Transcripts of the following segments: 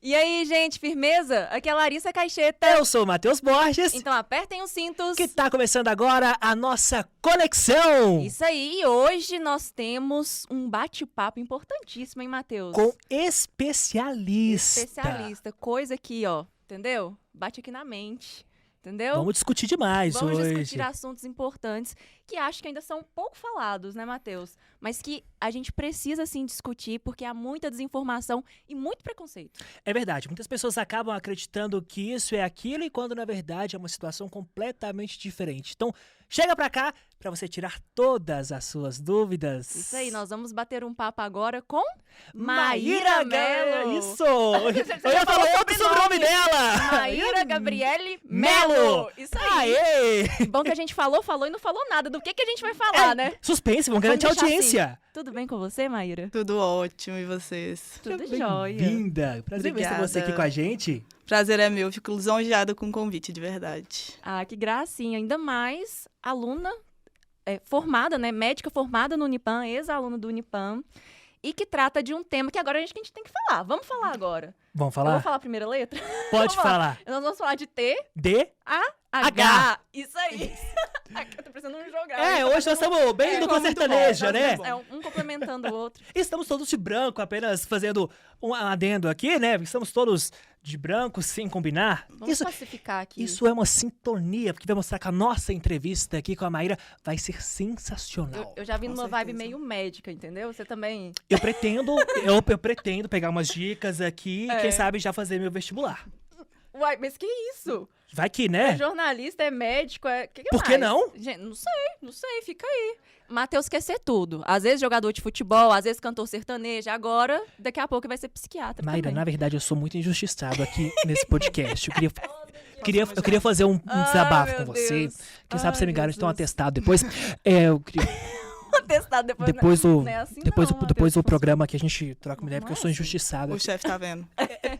E aí, gente, firmeza? Aqui é a Larissa Caixeta. Eu sou o Matheus Borges. Então apertem os cintos. Que tá começando agora a nossa conexão. Isso aí, hoje nós temos um bate-papo importantíssimo, hein, Matheus? Com especialista. Especialista, coisa aqui, ó, entendeu? Bate aqui na mente, entendeu? Vamos discutir demais Vamos hoje. discutir assuntos importantes que acho que ainda são pouco falados, né, Matheus? Mas que a gente precisa, sim, discutir porque há muita desinformação e muito preconceito. É verdade, muitas pessoas acabam acreditando que isso é aquilo e quando, na verdade, é uma situação completamente diferente. Então, chega pra cá pra você tirar todas as suas dúvidas. Isso aí, nós vamos bater um papo agora com Maíra Mello. Isso! Eu ia falar outro sobrenome dela! Maíra Gabriele Mello. Isso aí. Aê! Bom que a gente falou e não falou nada do que a gente vai falar, né? Suspense, vamos garantir a deixar audiência. Tudo bem com você, Maíra? Tudo ótimo, e vocês? Tudo Seja jóia. Bem-vinda. Prazer ver Obrigada. você aqui com a gente. Prazer é meu, fico lisonjeada com o convite, de verdade. Ah, que gracinha. Ainda mais aluna formada, né? Médica formada no Unipam, ex-aluna do Unipam. E que trata de um tema que agora a gente tem que falar. Vamos falar agora. Vamos Eu vou falar? falar a primeira letra? Pode Vamos lá. falar. Nós vamos falar de T, D. A, H. H. Isso aí. Eu tô precisando me jogar. Hoje nós estamos bem dupla muito bom, sertaneja, tá né? muito bom. É um complementando o outro. Estamos todos de branco, apenas fazendo um adendo aqui, né? Estamos todos de branco, sem combinar. Vamos pacificar aqui. Isso é uma sintonia, porque vai mostrar que a nossa entrevista aqui com a Maíra vai ser sensacional. Eu já vim Com numa vibe certeza. meio médica, entendeu? Você também... Eu pretendo pegar umas dicas aqui e quem sabe já fazer meu vestibular. Uai, mas que isso? Vai que, É né? jornalista, é médico, é... Que Por que mais? não? Gente, não sei, fica aí. Matheus quer ser tudo. Às vezes jogador de futebol, às vezes cantor sertanejo. Agora, daqui a pouco vai ser psiquiatra Maíra, também. na verdade, eu sou muito injustiçado aqui nesse podcast. Eu queria fazer um desabafo meu com você. Deus. Quem sabe você me Ai, garante um Jesus. atestado depois. Eu queria... Testado depois. Depois não, do, não é assim depois, não, do, depois do Matheus. programa que a gente troca uma ideia, Não porque eu é sou assim. injustiçado. O chefe tá vendo.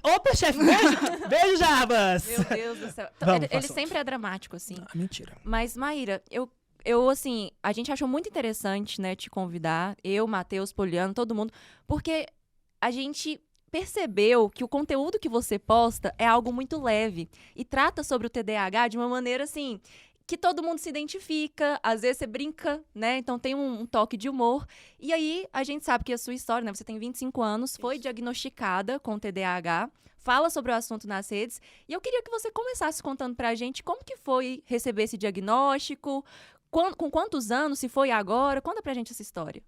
Opa, chefe, beijo! Beijo, Jarbas! Meu Deus do céu. Vamos ele pro assunto. sempre é dramático, assim. Ah, mentira. Mas, Maíra, eu, assim, a gente achou muito interessante, né, te convidar. Eu, Matheus, Poliano, todo mundo. Porque a gente percebeu que o conteúdo que você posta é algo muito leve. E trata sobre o TDAH de uma maneira, assim... que todo mundo se identifica, às vezes você brinca, né? Então tem um toque de humor. E aí, a gente sabe que a sua história, né? Você tem 25 anos, foi diagnosticada com TDAH, fala sobre o assunto nas redes. E eu queria que você começasse contando pra gente como que foi receber esse diagnóstico, com quantos anos, se foi agora. Conta pra gente essa história.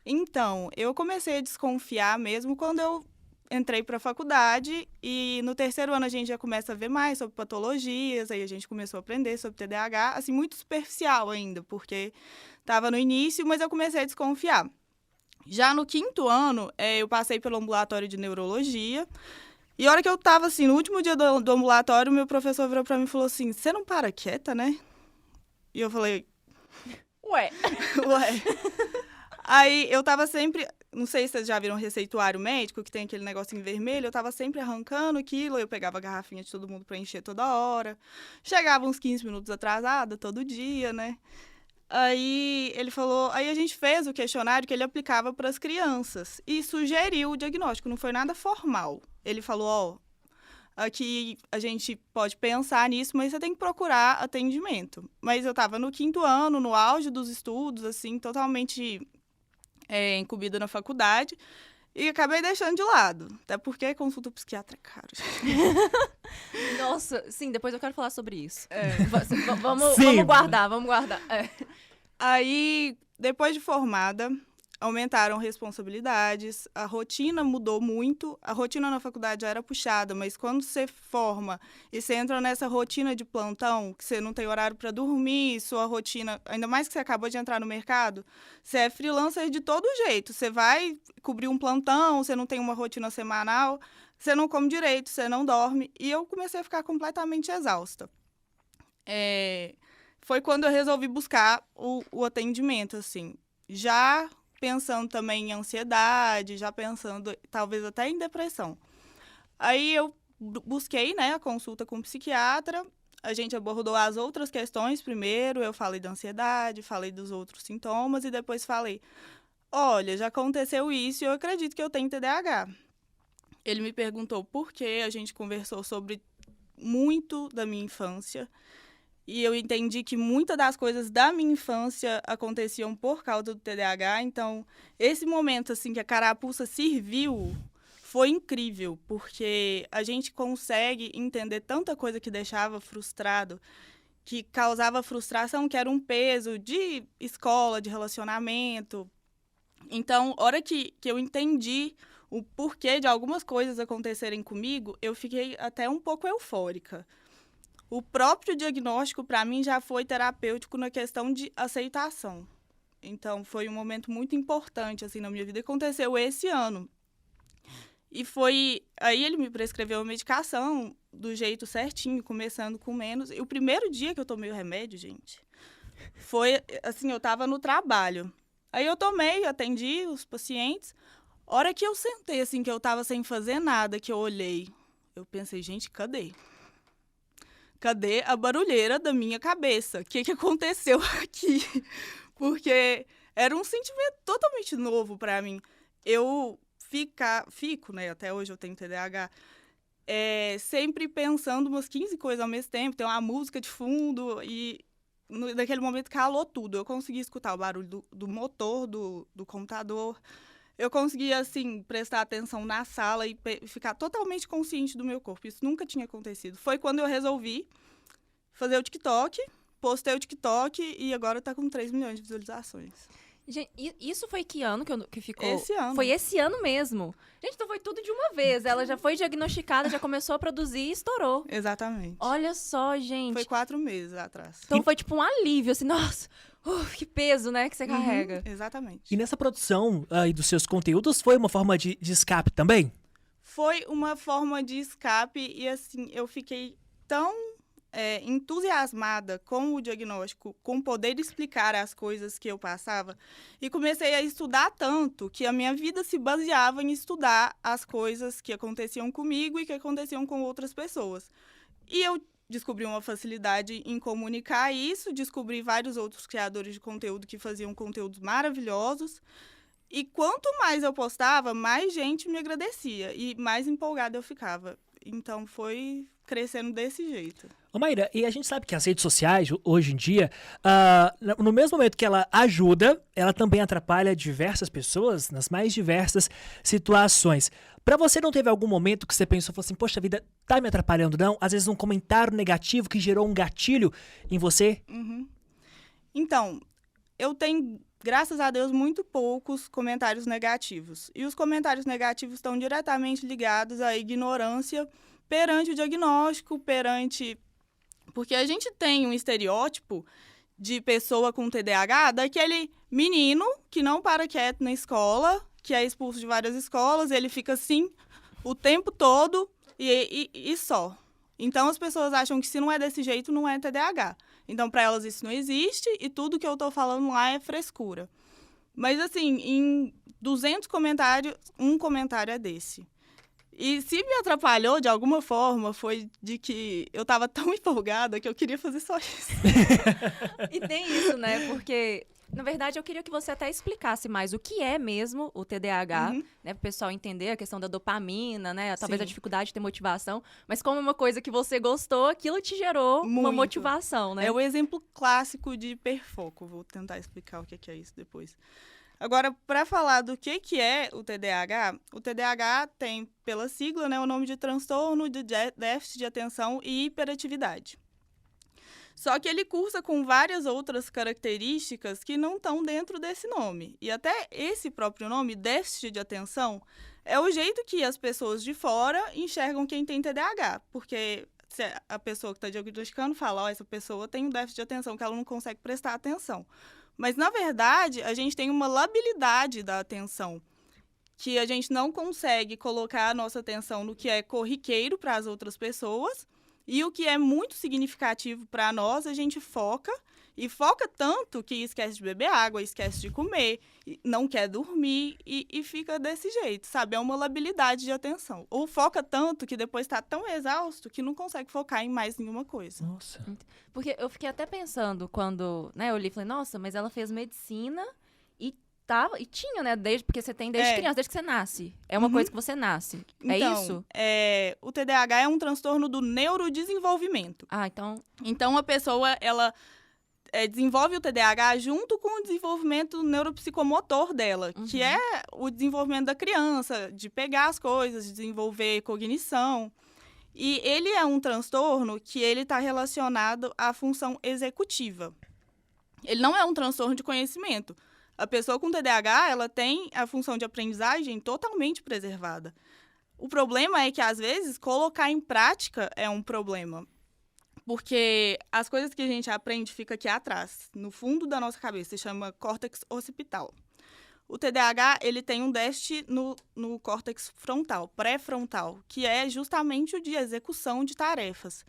Então, eu comecei a desconfiar mesmo quando eu entrei para a faculdade e no terceiro ano a gente já começa a ver mais sobre patologias, aí a gente começou a aprender sobre TDAH, assim, muito superficial ainda, porque estava no início, mas eu comecei a desconfiar. Já no quinto ano, eu passei pelo ambulatório de neurologia e a hora que eu estava, assim, no último dia do ambulatório, meu professor virou para mim e falou assim, você não para quieta, né? E eu falei, Ué. ué... Aí eu tava sempre, não sei se vocês já viram receituário médico, que tem aquele negocinho vermelho, eu tava sempre arrancando aquilo, eu pegava a garrafinha de todo mundo pra encher toda hora. Chegava uns 15 minutos atrasada, todo dia, né? Aí ele falou, aí a gente fez o questionário que ele aplicava para as crianças e sugeriu o diagnóstico, não foi nada formal. Ele falou, ó, aqui a gente pode pensar nisso, mas você tem que procurar atendimento. Mas eu tava no quinto ano, no auge dos estudos, assim, totalmente... incumbida na faculdade e acabei deixando de lado. Até porque consulta psiquiatra é caro. Nossa, sim, depois eu quero falar sobre isso. Sim. Vamos guardar. É. Aí, depois de formada, aumentaram responsabilidades, a rotina mudou muito. A rotina na faculdade já era puxada, mas quando você forma e você entra nessa rotina de plantão, que você não tem horário para dormir, sua rotina, ainda mais que você acabou de entrar no mercado, você é freelancer de todo jeito. Você vai cobrir um plantão, você não tem uma rotina semanal, você não come direito, você não dorme. E eu comecei a ficar completamente exausta. Foi quando eu resolvi buscar o atendimento, assim. Já pensando também em ansiedade, já pensando talvez até em depressão. Aí eu busquei, né, a consulta com o psiquiatra, a gente abordou as outras questões primeiro, eu falei da ansiedade, falei dos outros sintomas e depois falei, olha, já aconteceu isso e eu acredito que eu tenho TDAH. Ele me perguntou por quê, a gente conversou sobre muito da minha infância. E eu entendi que muitas das coisas da minha infância aconteciam por causa do TDAH. Então, esse momento assim que a carapuça serviu foi incrível, porque a gente consegue entender tanta coisa que deixava frustrado, que causava frustração, que era um peso de escola, de relacionamento. Então, a hora que eu entendi o porquê de algumas coisas acontecerem comigo, eu fiquei até um pouco eufórica. O próprio diagnóstico, para mim, já foi terapêutico na questão de aceitação. Então, foi um momento muito importante assim, na minha vida. Aconteceu esse ano. E foi... Aí ele me prescreveu a medicação do jeito certinho, começando com menos. E o primeiro dia que eu tomei o remédio, gente, foi assim, eu estava no trabalho. Aí eu tomei, atendi os pacientes. A hora que eu sentei, assim, que eu estava sem fazer nada, que eu olhei, eu pensei, gente, cadê? Cadê a barulheira da minha cabeça? O que aconteceu aqui? Porque era um sentimento totalmente novo para mim. Eu fico, né? Até hoje eu tenho TDAH, sempre pensando umas 15 coisas ao mesmo tempo. Tem uma música de fundo e naquele momento calou tudo. Eu consegui escutar o barulho do motor, do computador. Eu conseguia, assim, prestar atenção na sala e ficar totalmente consciente do meu corpo. Isso nunca tinha acontecido. Foi quando eu resolvi fazer o TikTok, postei o TikTok e agora tá com 3 milhões de visualizações. Gente, isso foi que ano que ficou? Esse ano. Foi esse ano mesmo. Gente, então foi tudo de uma vez. Ela já foi diagnosticada, já começou a produzir e estourou. Exatamente. Olha só, gente. Foi 4 meses atrás. Então foi tipo um alívio, assim, nossa, que peso, né, que você carrega. Exatamente. E nessa produção aí dos seus conteúdos, foi uma forma de escape também? Foi uma forma de escape e, assim, eu fiquei tão entusiasmada com o diagnóstico, com poder explicar as coisas que eu passava, e comecei a estudar tanto que a minha vida se baseava em estudar as coisas que aconteciam comigo e que aconteciam com outras pessoas. E eu descobri uma facilidade em comunicar isso, descobri vários outros criadores de conteúdo que faziam conteúdos maravilhosos, e quanto mais eu postava, mais gente me agradecia e mais empolgada eu ficava. Então foi crescendo desse jeito. Ô Maíra, e a gente sabe que as redes sociais, hoje em dia, no mesmo momento que ela ajuda, ela também atrapalha diversas pessoas nas mais diversas situações. Pra você, não teve algum momento que você pensou, falou assim, poxa, a vida tá me atrapalhando, não? Às vezes um comentário negativo que gerou um gatilho em você? Uhum. Então, eu tenho, graças a Deus, muito poucos comentários negativos. E os comentários negativos estão diretamente ligados à ignorância perante o diagnóstico, porque a gente tem um estereótipo de pessoa com TDAH daquele menino que não para quieto na escola, que é expulso de várias escolas, ele fica assim o tempo todo e só. Então, as pessoas acham que se não é desse jeito, não é TDAH. Então, para elas, isso não existe e tudo que eu tô falando lá é frescura. Mas, assim, em 200 comentários, um comentário é desse. E se me atrapalhou de alguma forma, foi de que eu tava tão empolgada que eu queria fazer só isso. E tem isso, né? Porque, na verdade, eu queria que você até explicasse mais o que é mesmo o TDAH, né? Para o pessoal entender a questão da dopamina, né? Talvez a dificuldade de ter motivação. Mas como é uma coisa que você gostou, aquilo te gerou uma motivação, né? É o exemplo clássico de hiperfoco. Vou tentar explicar o que é isso depois. Agora, para falar do que é o TDAH tem, pela sigla, né, o nome de transtorno de déficit de atenção e hiperatividade. Só que ele cursa com várias outras características que não estão dentro desse nome. E até esse próprio nome, déficit de atenção, é o jeito que as pessoas de fora enxergam quem tem TDAH. Porque se a pessoa que está diagnosticando fala, essa pessoa tem um déficit de atenção, que ela não consegue prestar atenção. Mas, na verdade, a gente tem uma labilidade da atenção, que a gente não consegue colocar a nossa atenção no que é corriqueiro para as outras pessoas, e o que é muito significativo para nós, a gente foca, e foca tanto que esquece de beber água, esquece de comer, não quer dormir, e fica desse jeito, sabe? É uma labilidade de atenção. Ou foca tanto que depois está tão exausto que não consegue focar em mais nenhuma coisa. Nossa. Porque eu fiquei até pensando quando, né, eu li e falei, nossa, mas ela fez medicina e tava, e tinha, né, porque você tem desde criança, desde que você nasce. É uma coisa que você nasce. É Então, isso? O TDAH é um transtorno do neurodesenvolvimento. Ah, então... Então, a pessoa, ela desenvolve o TDAH junto com o desenvolvimento neuropsicomotor dela, que é o desenvolvimento da criança, de pegar as coisas, de desenvolver cognição. E ele é um transtorno que ele está relacionado à função executiva. Ele não é um transtorno de conhecimento. A pessoa com TDAH, ela tem a função de aprendizagem totalmente preservada. O problema é que, às vezes, colocar em prática é um problema. Porque as coisas que a gente aprende ficam aqui atrás, no fundo da nossa cabeça, se chama córtex occipital. O TDAH, ele tem um déficit no córtex frontal, pré-frontal, que é justamente o de execução de tarefas.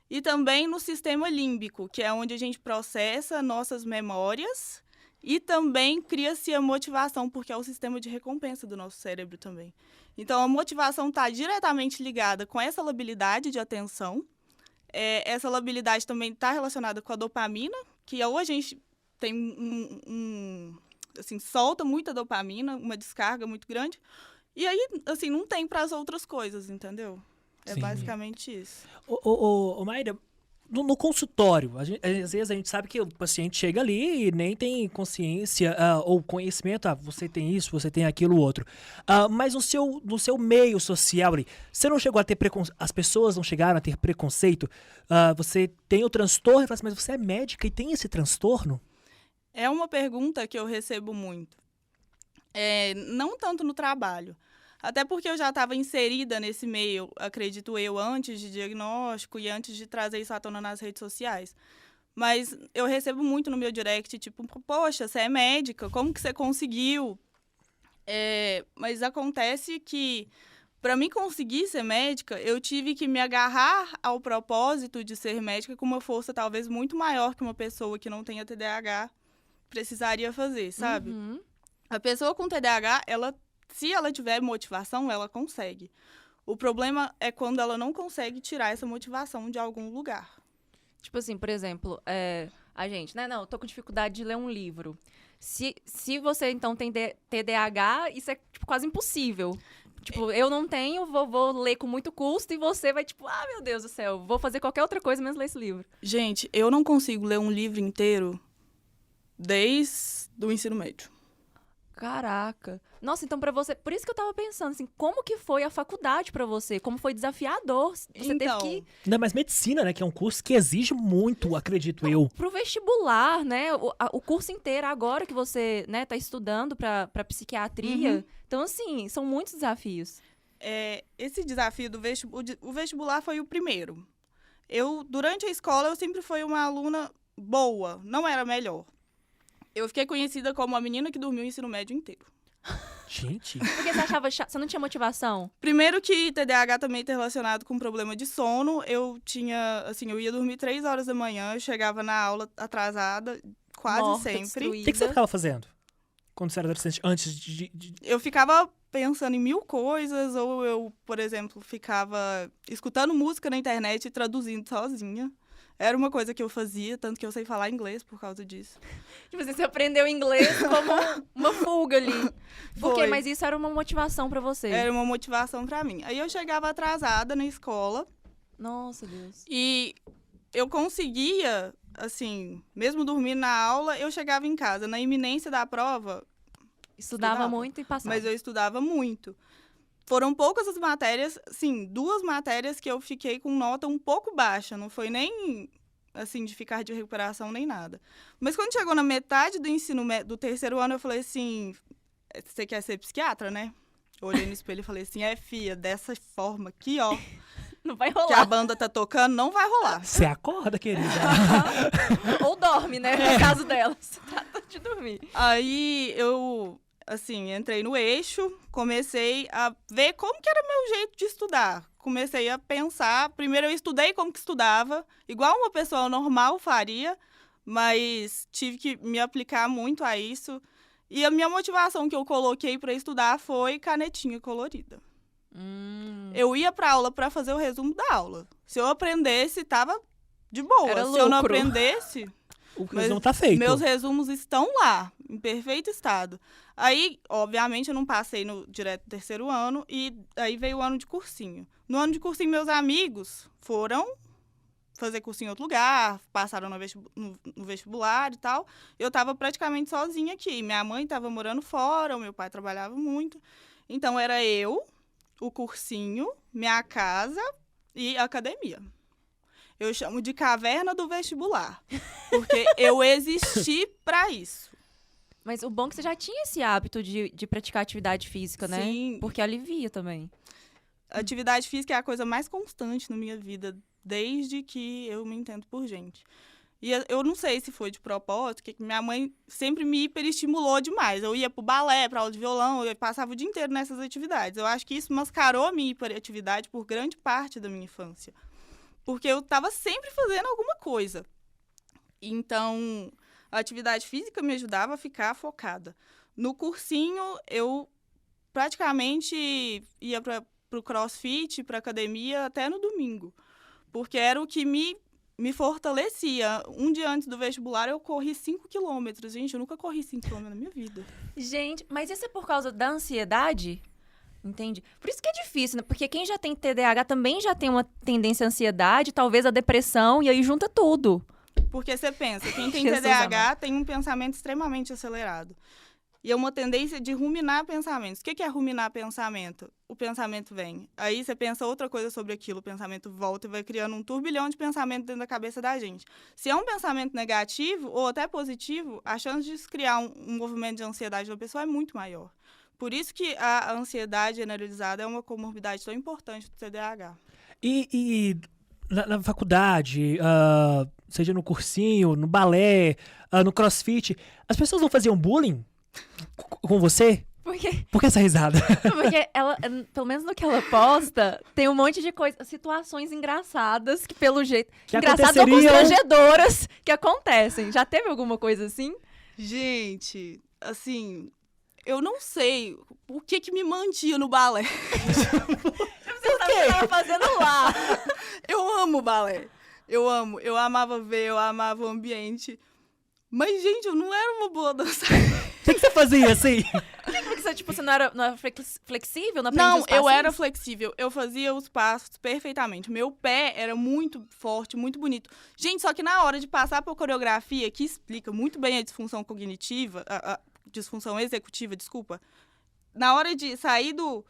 E também no sistema límbico, que é onde a gente processa nossas memórias e também cria-se a motivação, porque é o sistema de recompensa do nosso cérebro também. Então, a motivação está diretamente ligada com essa labilidade de atenção. Essa labilidade também está relacionada com a dopamina, que ou a gente tem assim, solta muita dopamina, uma descarga muito grande, e aí, assim, não tem para as outras coisas, entendeu? É Sim. basicamente isso. Ô, Mayra, no consultório, às vezes a gente sabe que o paciente chega ali e nem tem consciência ou conhecimento, você tem isso, você tem aquilo outro. Mas no seu meio social ali, você não chegou a ter preconceito, as pessoas não chegaram a ter preconceito? Você tem o transtorno e fala assim, mas você é médica e tem esse transtorno? É uma pergunta que eu recebo muito. Não tanto no trabalho. Até porque eu já estava inserida nesse meio, acredito eu, antes de diagnóstico e antes de trazer isso à tona nas redes sociais. Mas eu recebo muito no meu direct, tipo, poxa, você é médica, como que você conseguiu? Mas acontece que, para mim conseguir ser médica, eu tive que me agarrar ao propósito de ser médica com uma força talvez muito maior que uma pessoa que não tenha TDAH precisaria fazer, sabe? A pessoa com TDAH, se ela tiver motivação, ela consegue. O problema é quando ela não consegue tirar essa motivação de algum lugar. Tipo assim, por exemplo, a gente, né? Não, eu tô com dificuldade de ler um livro. Se você, então, tem TDAH, isso é tipo, quase impossível. Tipo, eu não tenho, vou ler com muito custo e você vai, tipo, meu Deus do céu, vou fazer qualquer outra coisa menos ler esse livro. Gente, eu não consigo ler um livro inteiro desde o ensino médio. Caraca. Nossa, então pra você... Por isso que eu tava pensando, assim, como que foi a faculdade pra você? Como foi desafiador? Você Então, teve que... Não, mas medicina, né, que é um curso que exige muito, acredito eu. Pro vestibular, né? O curso inteiro, agora que você, né, tá estudando pra psiquiatria. Então, assim, são muitos desafios. Esse desafio do o vestibular foi o primeiro. Durante a escola, eu sempre fui uma aluna boa, não era melhor. Eu fiquei conhecida como a menina que dormiu o ensino médio inteiro. Gente. Porque você achava chato? Você não tinha motivação? Primeiro que TDAH também está relacionado com problema de sono. Eu ia dormir 3 horas da manhã, eu chegava na aula atrasada, quase Morta, sempre. destruída. O que você ficava fazendo quando você era adolescente, antes de... Eu ficava pensando em 1000 coisas, ou eu, por exemplo, ficava escutando música na internet e traduzindo sozinha. Era uma coisa que eu fazia, tanto que eu sei falar inglês por causa disso. Tipo assim, você aprendeu inglês como uma fuga ali. Por quê? Foi. Mas isso era uma motivação pra você. Era uma motivação pra mim. Aí eu chegava atrasada na escola Nossa, Deus. e eu conseguia, assim, mesmo dormindo na aula, eu chegava em casa. Na iminência da prova, Estudava muito e passava. mas eu estudava muito. Foram poucas as matérias, sim, 2 matérias que eu fiquei com nota um pouco baixa. Não foi nem, assim, de ficar de recuperação nem nada. Mas quando chegou na metade do do 3º ano, eu falei assim, você quer ser psiquiatra, né? Eu olhei no espelho e falei assim, fia, dessa forma aqui, ó, Não vai que a rolar. banda tá tocando, não vai rolar. Você acorda, querida. Ou dorme, né? No caso dela. Se trata de dormir. Aí eu, assim, entrei no eixo, comecei a ver como que era meu jeito de estudar. Comecei a pensar, primeiro eu estudei como que estudava, igual uma pessoa normal faria, mas tive que me aplicar muito a isso. E a minha motivação que eu coloquei para estudar foi canetinha colorida. Eu ia pra aula para fazer o resumo da aula. Se eu aprendesse, tava de boa. Era Se eu não lucro. aprendesse... O resumo tá feito. Meus resumos estão lá. em perfeito estado. Aí, obviamente, eu não passei direto no terceiro ano, e aí veio o ano de cursinho. No ano de cursinho, meus amigos foram fazer cursinho em outro lugar, passaram no vestibular e tal. Eu estava praticamente sozinha aqui. Minha mãe estava morando fora, o meu pai trabalhava muito. Então, era eu, o cursinho, minha casa e a academia. Eu chamo de caverna do vestibular, porque eu existi para isso. Mas o bom é que você já tinha esse hábito de praticar atividade física, né? Sim. Porque alivia também. Atividade física é a coisa mais constante na minha vida, desde que eu me entendo por gente. E eu não sei se foi de propósito, que minha mãe sempre me hiperestimulou demais. Eu ia pro balé, pra aula de violão, eu passava o dia inteiro nessas atividades. Eu acho que isso mascarou a minha hiperatividade por grande parte da minha infância. Porque eu estava sempre fazendo alguma coisa. Então, a atividade física me ajudava a ficar focada. No cursinho, eu praticamente ia para o crossfit, para academia, até no domingo. Porque era o que me fortalecia. Um dia antes do vestibular, eu corri 5 quilômetros. Gente, eu nunca corri 5 quilômetros na minha vida. Gente, mas isso é por causa da ansiedade? Entende? Por isso que é difícil, né? Porque quem já tem TDAH também já tem uma tendência à ansiedade, talvez a depressão, e aí junta tudo. Porque você pensa, quem tem Jesus TDAH amado. tem um pensamento extremamente acelerado. E é uma tendência de ruminar pensamentos. O que é ruminar pensamento? O pensamento vem. Aí você pensa outra coisa sobre aquilo, o pensamento volta e vai criando um turbilhão de pensamento dentro da cabeça da gente. Se é um pensamento negativo ou até positivo, a chance de isso criar um movimento de ansiedade da pessoa é muito maior. Por isso que a ansiedade generalizada é uma comorbidade tão importante do TDAH. E na faculdade, seja no cursinho, no balé, no crossfit, as pessoas não faziam bullying com você? Por que essa risada? Porque ela, pelo menos no que ela posta, tem um monte de coisas, situações engraçadas que pelo jeito... Que engraçadas ou aconteceriam. constrangedoras que acontecem. Já teve alguma coisa assim? Gente, assim, eu não sei o que me mantinha no balé. Você tava fazendo lá. Eu amo balé. Eu amo. Eu amava ver, eu amava o ambiente. Mas, gente, eu não era uma boa dançarina. O que você fazia assim? Porque você, tipo, você não era flexível? Não, aprendia Não, os eu passinhos? era flexível. Eu fazia os passos perfeitamente. Meu pé era muito forte, muito bonito. Gente, só que na hora de passar por coreografia, que explica muito bem a disfunção cognitiva, a disfunção executiva, desculpa. Na hora de sair do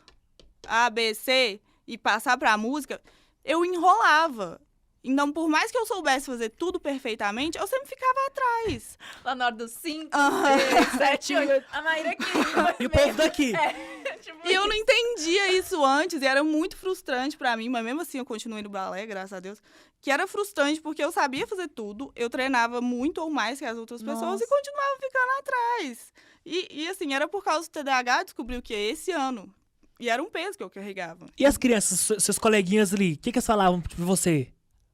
A, B, C e passar pra música, eu enrolava. Então, por mais que eu soubesse fazer tudo perfeitamente, eu sempre ficava atrás. Lá na hora dos 5, Aham. 6, 7, 8. A Maíra aqui. E o povo daqui? Tipo, E eu não entendia isso antes, e era muito frustrante pra mim, mas mesmo assim eu continuei no balé, graças a Deus. Que era frustrante porque eu sabia fazer tudo, eu treinava muito ou mais que as outras pessoas Nossa. e continuava ficando atrás. E assim, era por causa do TDAH, descobri o que esse ano. E era um peso que eu carregava. E as crianças, seus coleguinhas ali, o que eles falavam pra você?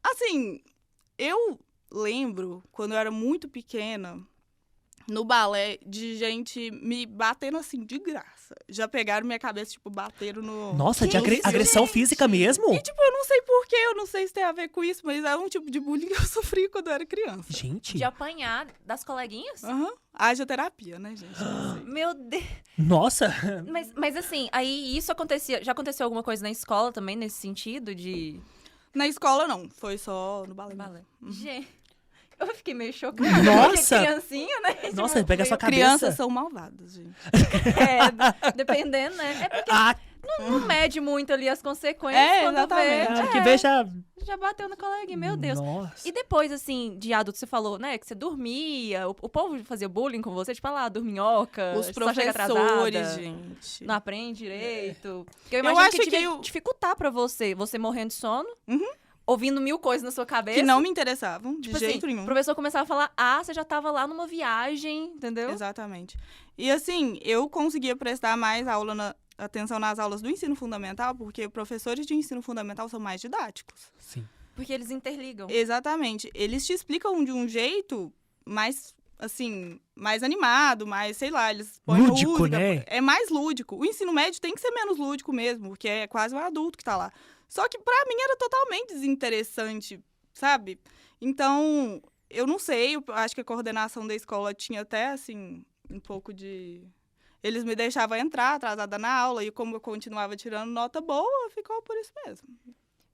Assim, eu lembro, quando eu era muito pequena, no balé, de gente me batendo assim, de graça. Já pegaram minha cabeça, tipo, bateram no... Nossa, de no agressão gente. física mesmo? E, tipo, eu não sei porquê, eu não sei se tem a ver com isso, mas é um tipo de bullying que eu sofri quando eu era criança. Gente, de apanhar das coleguinhas? Aham. Haja terapia, né, gente? Não sei. Meu Deus. nossa. Mas assim, aí isso acontecia... Já aconteceu alguma coisa na escola também, nesse sentido de... Na escola, não. Foi só no balé. balé? Uhum. Gente, eu fiquei meio chocada. Nossa! Porque criancinha, né? Nossa, Tipo, pega a sua cabeça. Crianças são malvadas, gente. dependendo, né? É porque Ah, não mede muito ali as consequências É, quando exatamente. que veja. já bateu no coleguinha, meu Deus. Nossa. E depois, assim, de adulto, você falou, né, que você dormia, o povo fazia bullying com você, tipo, lá, dorminhoca, Os só chega professores, atrasada, gente. não aprende direito. Porque eu Eu imagino acho que que devia eu- dificultar pra você morrendo de sono, Uhum. ouvindo mil coisas na sua cabeça. Que não me interessavam, de tipo jeito assim, nenhum. o professor começava a falar, você já tava lá numa viagem, entendeu? Exatamente. E assim, eu conseguia prestar mais atenção nas aulas do ensino fundamental, porque professores de ensino fundamental são mais didáticos. Sim. Porque eles interligam. Exatamente. Eles te explicam de um jeito mais, assim, mais animado, mais, sei lá, eles põem Lúdico, música. né? É mais lúdico. O ensino médio tem que ser menos lúdico mesmo, porque é quase um adulto que tá lá. Só que pra mim era totalmente desinteressante, sabe? Então, eu não sei, eu acho que a coordenação da escola tinha até, assim, um pouco de... Eles me deixavam entrar atrasada na aula, e como eu continuava tirando nota boa, ficou por isso mesmo.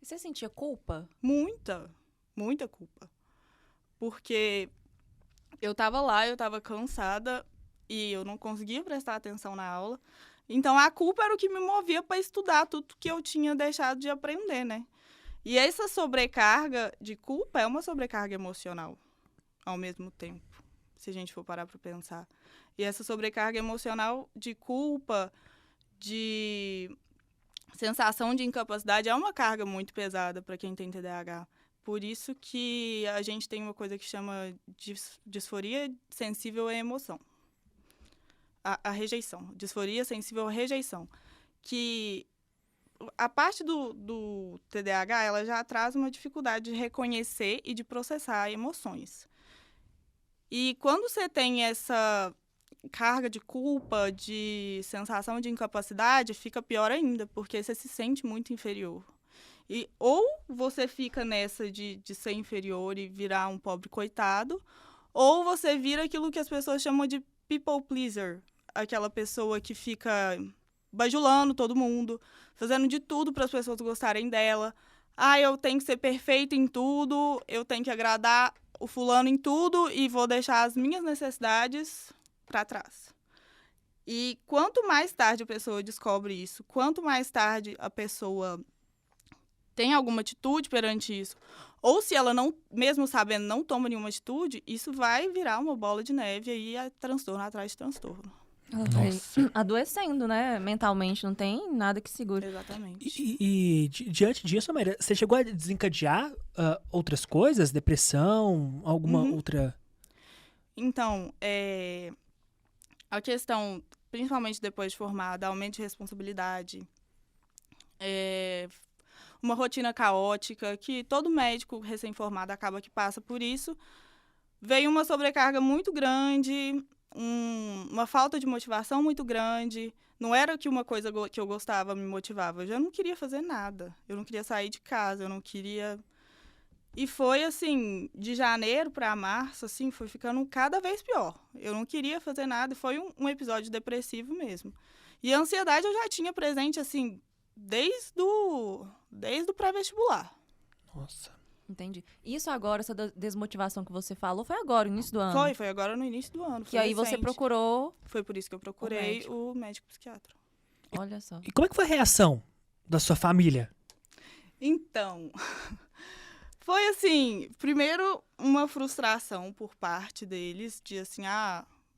E você sentia culpa? Muita, muita culpa. Porque eu tava lá, eu tava cansada e eu não conseguia prestar atenção na aula. Então, a culpa era o que me movia para estudar tudo que eu tinha deixado de aprender, né? E essa sobrecarga de culpa é uma sobrecarga emocional, ao mesmo tempo, se a gente for parar para pensar. E essa sobrecarga emocional de culpa, de sensação de incapacidade, é uma carga muito pesada para quem tem TDAH. Por isso que a gente tem uma coisa que chama disforia sensível à emoção. A rejeição. Disforia sensível à rejeição. Que a parte do TDAH, ela já traz uma dificuldade de reconhecer e de processar emoções. E quando você tem essa carga de culpa, de sensação de incapacidade, fica pior ainda, porque você se sente muito inferior. E ou você fica nessa de ser inferior e virar um pobre coitado, ou você vira aquilo que as pessoas chamam de people pleaser, aquela pessoa que fica bajulando todo mundo, fazendo de tudo para as pessoas gostarem dela. Eu tenho que ser perfeito em tudo, eu tenho que agradar o fulano em tudo e vou deixar as minhas necessidades para trás. E quanto mais tarde a pessoa descobre isso, quanto mais tarde a pessoa tem alguma atitude perante isso, ou se ela não, mesmo sabendo, não toma nenhuma atitude, isso vai virar uma bola de neve e aí é transtorno atrás de transtorno. Ela vai adoecendo, né? Mentalmente, não tem nada que segure. Exatamente. Diante disso, Maíra, você chegou a desencadear outras coisas? Depressão? Alguma outra? Então, a questão, principalmente depois de formada, aumento de responsabilidade, uma rotina caótica, que todo médico recém-formado acaba que passa por isso. Veio uma sobrecarga muito grande, uma falta de motivação muito grande. Não era que uma coisa que eu gostava me motivava. Eu já não queria fazer nada. Eu não queria sair de casa, eu não queria... E foi, assim, de janeiro para março, assim, foi ficando cada vez pior. Eu não queria fazer nada, foi um episódio depressivo mesmo. E a ansiedade eu já tinha presente, assim, desde o pré-vestibular. Nossa. Entendi. Isso agora, essa desmotivação que você falou, foi agora, no início do ano? Foi agora no início do ano. Que aí você procurou... Foi por isso que eu procurei o médico psiquiatra. Olha só. E como é que foi a reação da sua família? Então, foi assim, primeiro uma frustração por parte deles, de assim,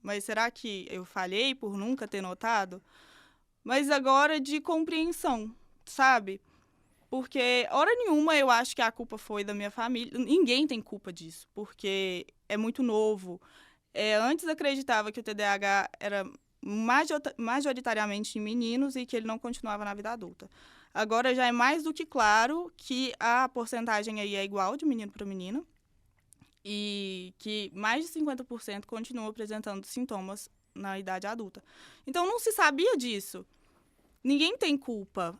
mas será que eu falhei por nunca ter notado? Mas agora de compreensão, sabe? Porque, hora nenhuma, eu acho que a culpa foi da minha família. Ninguém tem culpa disso, porque é muito novo. Antes acreditava que o TDAH era majoritariamente em meninos e que ele não continuava na vida adulta. Agora já é mais do que claro que a porcentagem aí é igual de menino para menina e que mais de 50% continuam apresentando sintomas na idade adulta. Então, não se sabia disso. Ninguém tem culpa.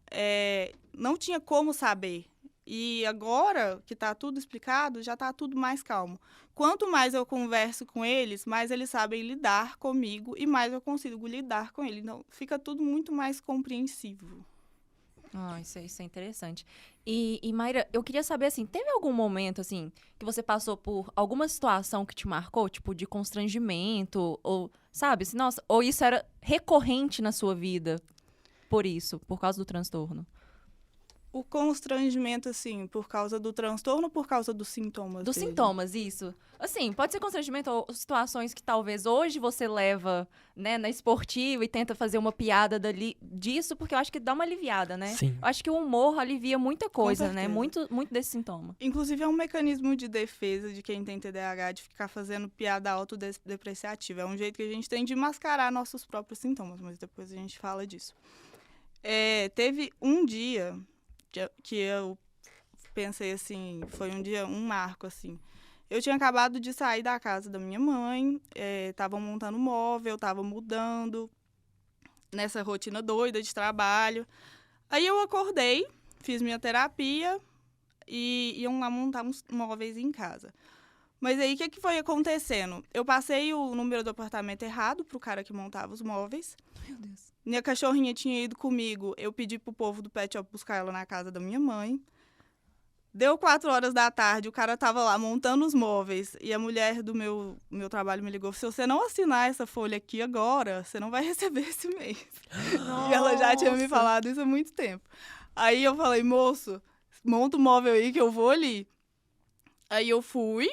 Não tinha como saber. E agora que está tudo explicado, já está tudo mais calmo. Quanto mais eu converso com eles, mais eles sabem lidar comigo e mais eu consigo lidar com eles. Então, fica tudo muito mais compreensivo. Isso é interessante. E Maíra, eu queria saber, assim, teve algum momento, assim, que você passou por alguma situação que te marcou, tipo, de constrangimento, ou, sabe, assim, nossa, ou isso era recorrente na sua vida por causa do transtorno? O constrangimento, assim, por causa do transtorno ou por causa dos sintomas Dos dele? sintomas, isso. Assim, pode ser constrangimento ou situações que talvez hoje você leva, né, na esportiva e tenta fazer uma piada disso, porque eu acho que dá uma aliviada, né? Sim. Eu acho que o humor alivia muita coisa, né? certeza. Muito desse sintoma. Inclusive, é um mecanismo de defesa de quem tem TDAH, de ficar fazendo piada autodepreciativa. É um jeito que a gente tem de mascarar nossos próprios sintomas, mas depois a gente fala disso. Teve um dia que eu pensei assim, foi um marco, assim. Eu tinha acabado de sair da casa da minha mãe, tava montando móvel, tava mudando, nessa rotina doida de trabalho. Aí eu acordei, fiz minha terapia e iam lá montar uns móveis em casa. Mas aí, o que foi acontecendo? Eu passei o número do apartamento errado pro cara que montava os móveis. Meu Deus. Minha cachorrinha tinha ido comigo. Eu pedi pro povo do pet shop buscar ela na casa da minha mãe. Deu 4 horas da tarde, o cara tava lá montando os móveis. E a mulher do meu trabalho me ligou. Se você não assinar essa folha aqui agora, você não vai receber esse mês. E ela já tinha me falado isso há muito tempo. Aí eu falei, moço, monta o móvel aí que eu vou ali. Aí eu fui,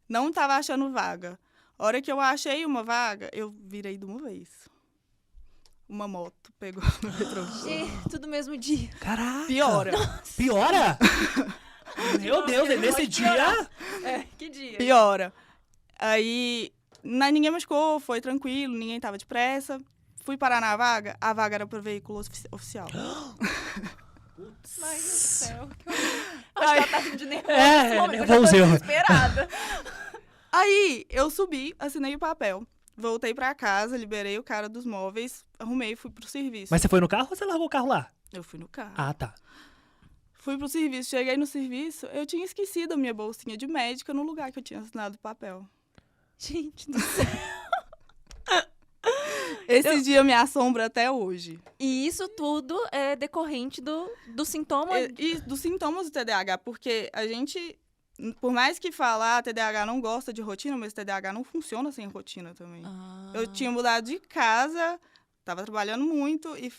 não tava achando vaga. A hora que eu achei uma vaga, eu virei de uma vez. Uma moto pegou no retrovisor. Tudo mesmo dia. Caraca. Piora. Piora? Meu Deus, Nossa, nesse pode dia... piorar. Que dia? Piora. Aí, ninguém machucou, foi tranquilo, ninguém tava de pressa. Fui parar na vaga, a vaga era pro veículo oficial. Ai, meu céu. Acho que ela tá rindo de nervoso. nervoso. Eu tô desesperada. Aí, eu subi, assinei o papel. Voltei pra casa, liberei o cara dos móveis, arrumei e fui pro serviço. Mas você foi no carro ou você largou o carro lá? Eu fui no carro. Ah, tá. Fui pro serviço, cheguei no serviço, eu tinha esquecido a minha bolsinha de médica no lugar que eu tinha assinado o papel. Gente do céu. Esse dia me assombra até hoje. E isso tudo é decorrente do sintoma. E dos sintomas do TDAH, porque a gente, por mais que falar, TDAH não gosta de rotina, mas TDAH não funciona sem rotina também. Eu tinha mudado de casa, tava trabalhando muito e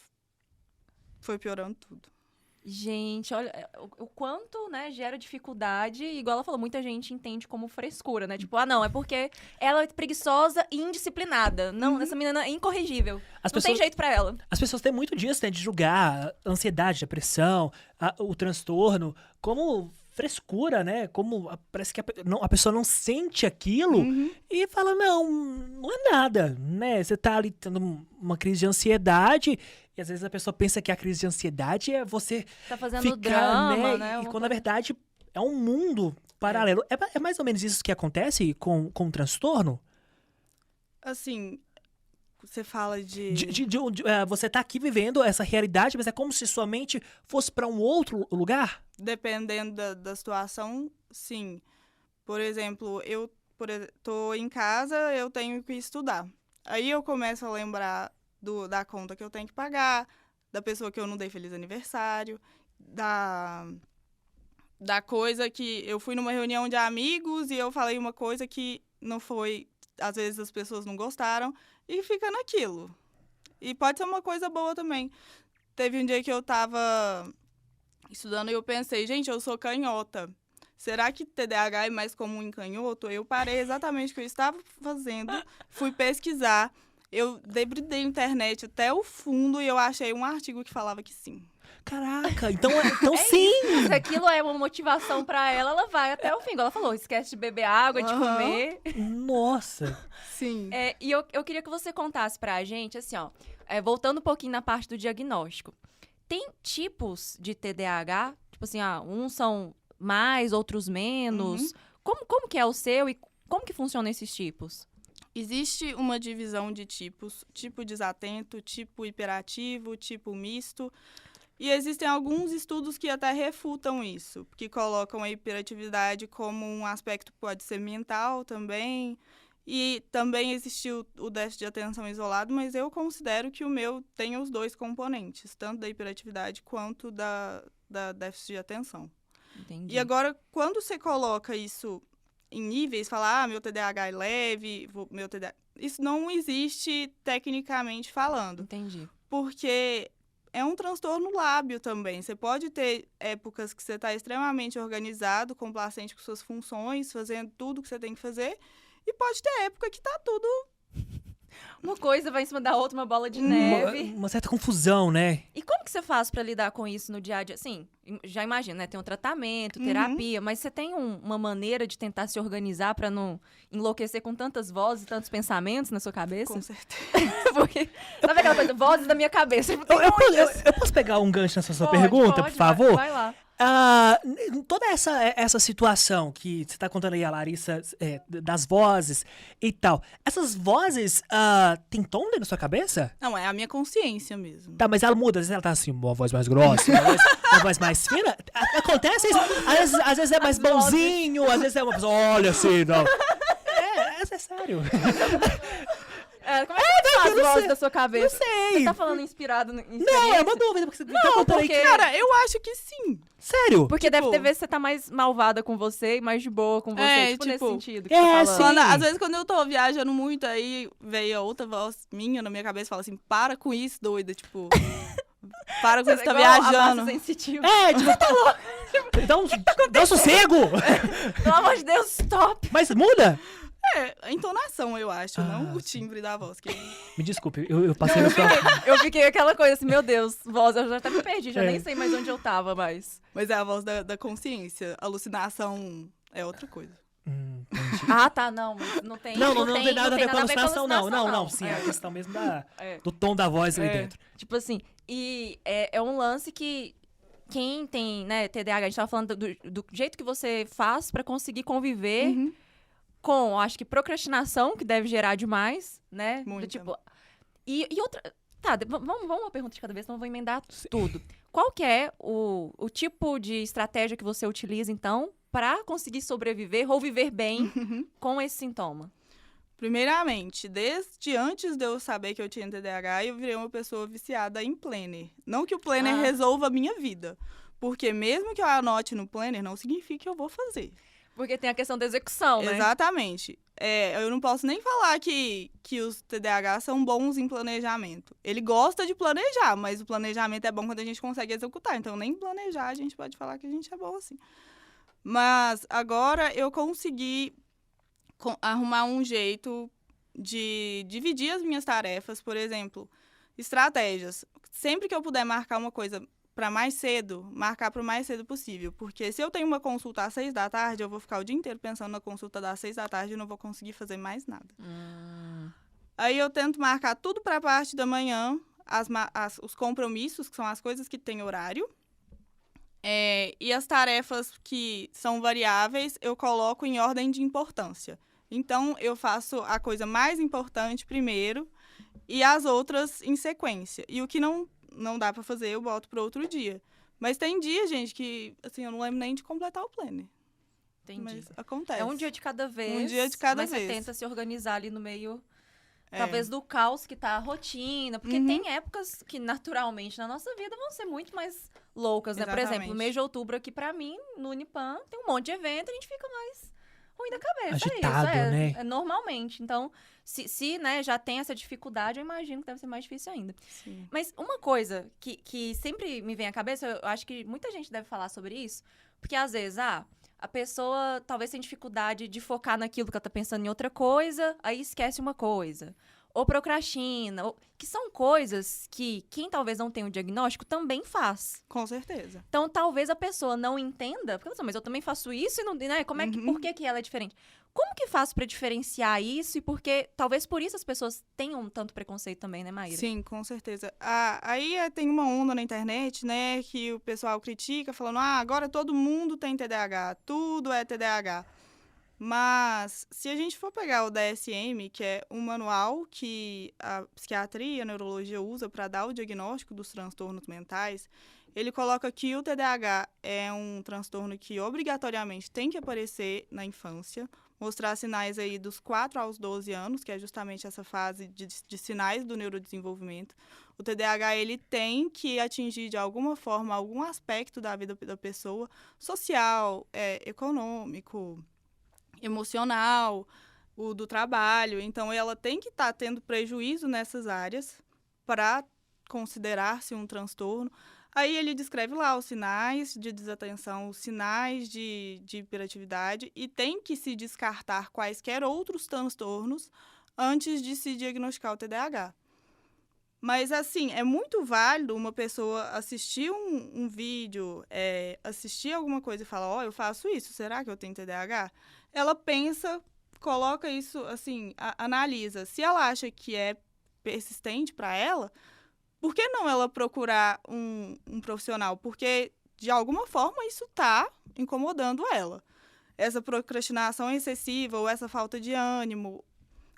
foi piorando tudo. Gente, olha o quanto, né, gera dificuldade. Igual ela falou, muita gente entende como frescura, né? Tipo, não, é porque ela é preguiçosa e indisciplinada. Não, essa menina é incorrigível. Não tem jeito pra ela. As pessoas têm muito disso, né, de julgar a ansiedade, a depressão, o transtorno, como frescura, né? Como parece que a pessoa não sente aquilo e fala, não é nada, né? Você tá ali tendo uma crise de ansiedade e às vezes a pessoa pensa que a crise de ansiedade é você Tá fazendo ficar, drama, né? E quando na verdade é um mundo paralelo. É mais ou menos isso que acontece com o transtorno? Assim, você fala de você tá aqui vivendo essa realidade, mas é como se sua mente fosse para um outro lugar? Dependendo da situação, sim. Por exemplo, tô em casa, eu tenho que estudar. Aí eu começo a lembrar da conta que eu tenho que pagar, da pessoa que eu não dei feliz aniversário, da coisa que eu fui numa reunião de amigos e eu falei uma coisa que não foi, às vezes as pessoas não gostaram e fica naquilo. E pode ser uma coisa boa também. Teve um dia que eu tava estudando e eu pensei, gente, eu sou canhota. Será que TDAH é mais comum em canhoto? Eu parei exatamente o que eu estava fazendo, fui pesquisar. Eu debridei a internet até o fundo e eu achei um artigo que falava que sim. Caraca, então sim! Isso. Se aquilo é uma motivação pra ela vai até o fim. Igual ela falou, esquece de beber água, de comer. Nossa! Sim. E eu queria que você contasse pra gente, assim, ó, voltando um pouquinho na parte do diagnóstico. Tem tipos de TDAH? Tipo assim, uns são mais, outros menos. Como que é o seu e como que funcionam esses tipos? Existe uma divisão de tipos, tipo desatento, tipo hiperativo, tipo misto. E existem alguns estudos que até refutam isso, que colocam a hiperatividade como um aspecto que pode ser mental também. E também existiu o déficit de atenção isolado, mas eu considero que o meu tem os dois componentes, tanto da hiperatividade quanto da déficit de atenção. Entendi. E agora, quando você coloca isso em níveis, fala, meu TDAH é leve, meu TDAH... Isso não existe tecnicamente falando. Entendi. Porque é um transtorno lábil também. Você pode ter épocas que você está extremamente organizado, complacente com suas funções, fazendo tudo que você tem que fazer. E pode ter época que tá tudo... Uma coisa vai em cima da outra, uma bola de neve. Uma certa confusão, né? E como que você faz pra lidar com isso no dia a dia? Assim, já imagina, né? Tem um tratamento, terapia, mas você tem uma maneira de tentar se organizar pra não enlouquecer com tantas vozes e tantos pensamentos na sua cabeça? Com certeza. Porque, sabe aquela coisa, vozes da minha cabeça? Eu posso pegar um gancho nessa sua pergunta, pode, por favor? Vai lá. toda essa situação que você tá contando aí, a Larissa, das vozes e tal, essas vozes tem tom dentro da sua cabeça? Não, é a minha consciência mesmo. Tá, mas ela muda, às vezes ela tá assim, uma voz mais grossa, uma voz mais fina. Acontece isso. Às vezes é mais bonzinho, às vezes é uma pessoa, olha assim, não. É sério. Como é que faz as vozes da sua cabeça? Não sei. Você tá falando inspirado em Não, experiência? é uma dúvida, porque você tá Não, contando aí. porque... Cara, eu acho que sim. Sério? Porque tipo- deve ter vezes que você tá mais malvada com você e mais de boa com você. Tipo, nesse sentido que é, você tá falando. sim. Às vezes, quando eu tô viajando muito, aí veio outra voz minha na minha cabeça e fala assim, para com isso, doida, tipo... Para com isso, tá Igual a viajando. massa sensitiva. Tipo, tá louco. Então, dá um sossego. Pelo amor de Deus, stop! Mas muda? A entonação, eu acho, não o timbre da voz. Que... Me desculpe, eu passei na sua... Eu fiquei aquela coisa assim, meu Deus, voz, eu já até me perdi, já nem sei mais onde eu tava mais. Mas é a voz da consciência. Alucinação é outra coisa. Entendi. Ah, tá, não, mas não tem. Não tem nada a ver com a alucinação, não. alucinação, Não, sim, é a questão mesmo É. do tom da voz ali É. dentro. Tipo assim, e é um lance que quem tem, né, TDAH, a gente tava falando do jeito que você faz pra conseguir conviver Uhum. com, acho que procrastinação, que deve gerar demais, né? Muita. Do tipo, e outra... Tá, vamos uma pergunta de cada vez, senão eu vou emendar tudo. Qual que é o tipo de estratégia que você utiliza, então, pra conseguir sobreviver ou viver bem com esse sintoma? Primeiramente, desde antes de eu saber que eu tinha TDAH, eu virei uma pessoa viciada em planner. Não que o planner resolva a minha vida. Porque mesmo que eu anote no planner, não significa que eu vou fazer. Porque tem a questão da execução, né? Exatamente. Eu não posso nem falar que os TDAH são bons em planejamento. Ele gosta de planejar, mas o planejamento é bom quando a gente consegue executar. Então, nem planejar a gente pode falar que a gente é bom assim. Mas agora eu consegui arrumar um jeito de dividir as minhas tarefas. Por exemplo, estratégias. Sempre que eu puder marcar uma coisa para mais cedo, marcar para o mais cedo possível. Porque se eu tenho uma consulta às 6 da tarde, eu vou ficar o dia inteiro pensando na consulta das 6 da tarde e não vou conseguir fazer mais nada. Aí eu tento marcar tudo para a parte da manhã, os compromissos, que são as coisas que têm horário. E as tarefas que são variáveis, eu coloco em ordem de importância. Então, eu faço a coisa mais importante primeiro e as outras em sequência. E o que não dá pra fazer, eu boto para outro dia. Mas tem dia, gente, que assim, eu não lembro nem de completar o planner. Entendi. Mas acontece. É um dia de cada vez. Um dia de cada mas vez. Você tenta se organizar ali no meio, É. talvez, do caos que tá a rotina. Porque Uhum. tem épocas que, naturalmente, na nossa vida vão ser muito mais loucas, né? Por Exatamente. exemplo, o mês de outubro aqui, pra mim, no Unipan, tem um monte de evento, a gente fica mais ruim da cabeça. Agitado, é isso, né? É normalmente. Então, se né, já tem essa dificuldade, eu imagino que deve ser mais difícil ainda. Sim. Mas uma coisa que sempre me vem à cabeça, eu acho que muita gente deve falar sobre isso, porque às vezes, a pessoa talvez tem dificuldade de focar naquilo que ela tá pensando em outra coisa, aí esquece uma coisa. Ou procrastina, que são coisas que quem talvez não tenha o diagnóstico também faz. Com certeza. Então, talvez a pessoa não entenda, porque ela fala, mas eu também faço isso e não, né? Como é que, por que ela é diferente? Como que faço pra diferenciar isso? E porque talvez por isso as pessoas tenham tanto preconceito também, né, Maíra? Sim, com certeza. Aí tem uma onda na internet, né, que o pessoal critica, falando, agora todo mundo tem TDAH, tudo é TDAH. Mas, se a gente for pegar o DSM, que é um manual que a psiquiatria e a neurologia usa para dar o diagnóstico dos transtornos mentais, ele coloca que o TDAH é um transtorno que obrigatoriamente tem que aparecer na infância, mostrar sinais aí dos 4 aos 12 anos, que é justamente essa fase de sinais do neurodesenvolvimento. O TDAH, ele tem que atingir, de alguma forma, algum aspecto da vida da pessoa, social, econômico, emocional, o do trabalho. Então, ela tem que estar tendo prejuízo nessas áreas para considerar-se um transtorno. Aí ele descreve lá os sinais de desatenção, os sinais de hiperatividade e tem que se descartar quaisquer outros transtornos antes de se diagnosticar o TDAH. Mas, assim, é muito válido uma pessoa assistir um vídeo, assistir alguma coisa e falar, eu faço isso, será que eu tenho TDAH? Ela pensa, coloca isso, assim, analisa. Se ela acha que é persistente para ela, por que não ela procurar um profissional? Porque de alguma forma isso tá incomodando ela. Essa procrastinação excessiva, ou essa falta de ânimo,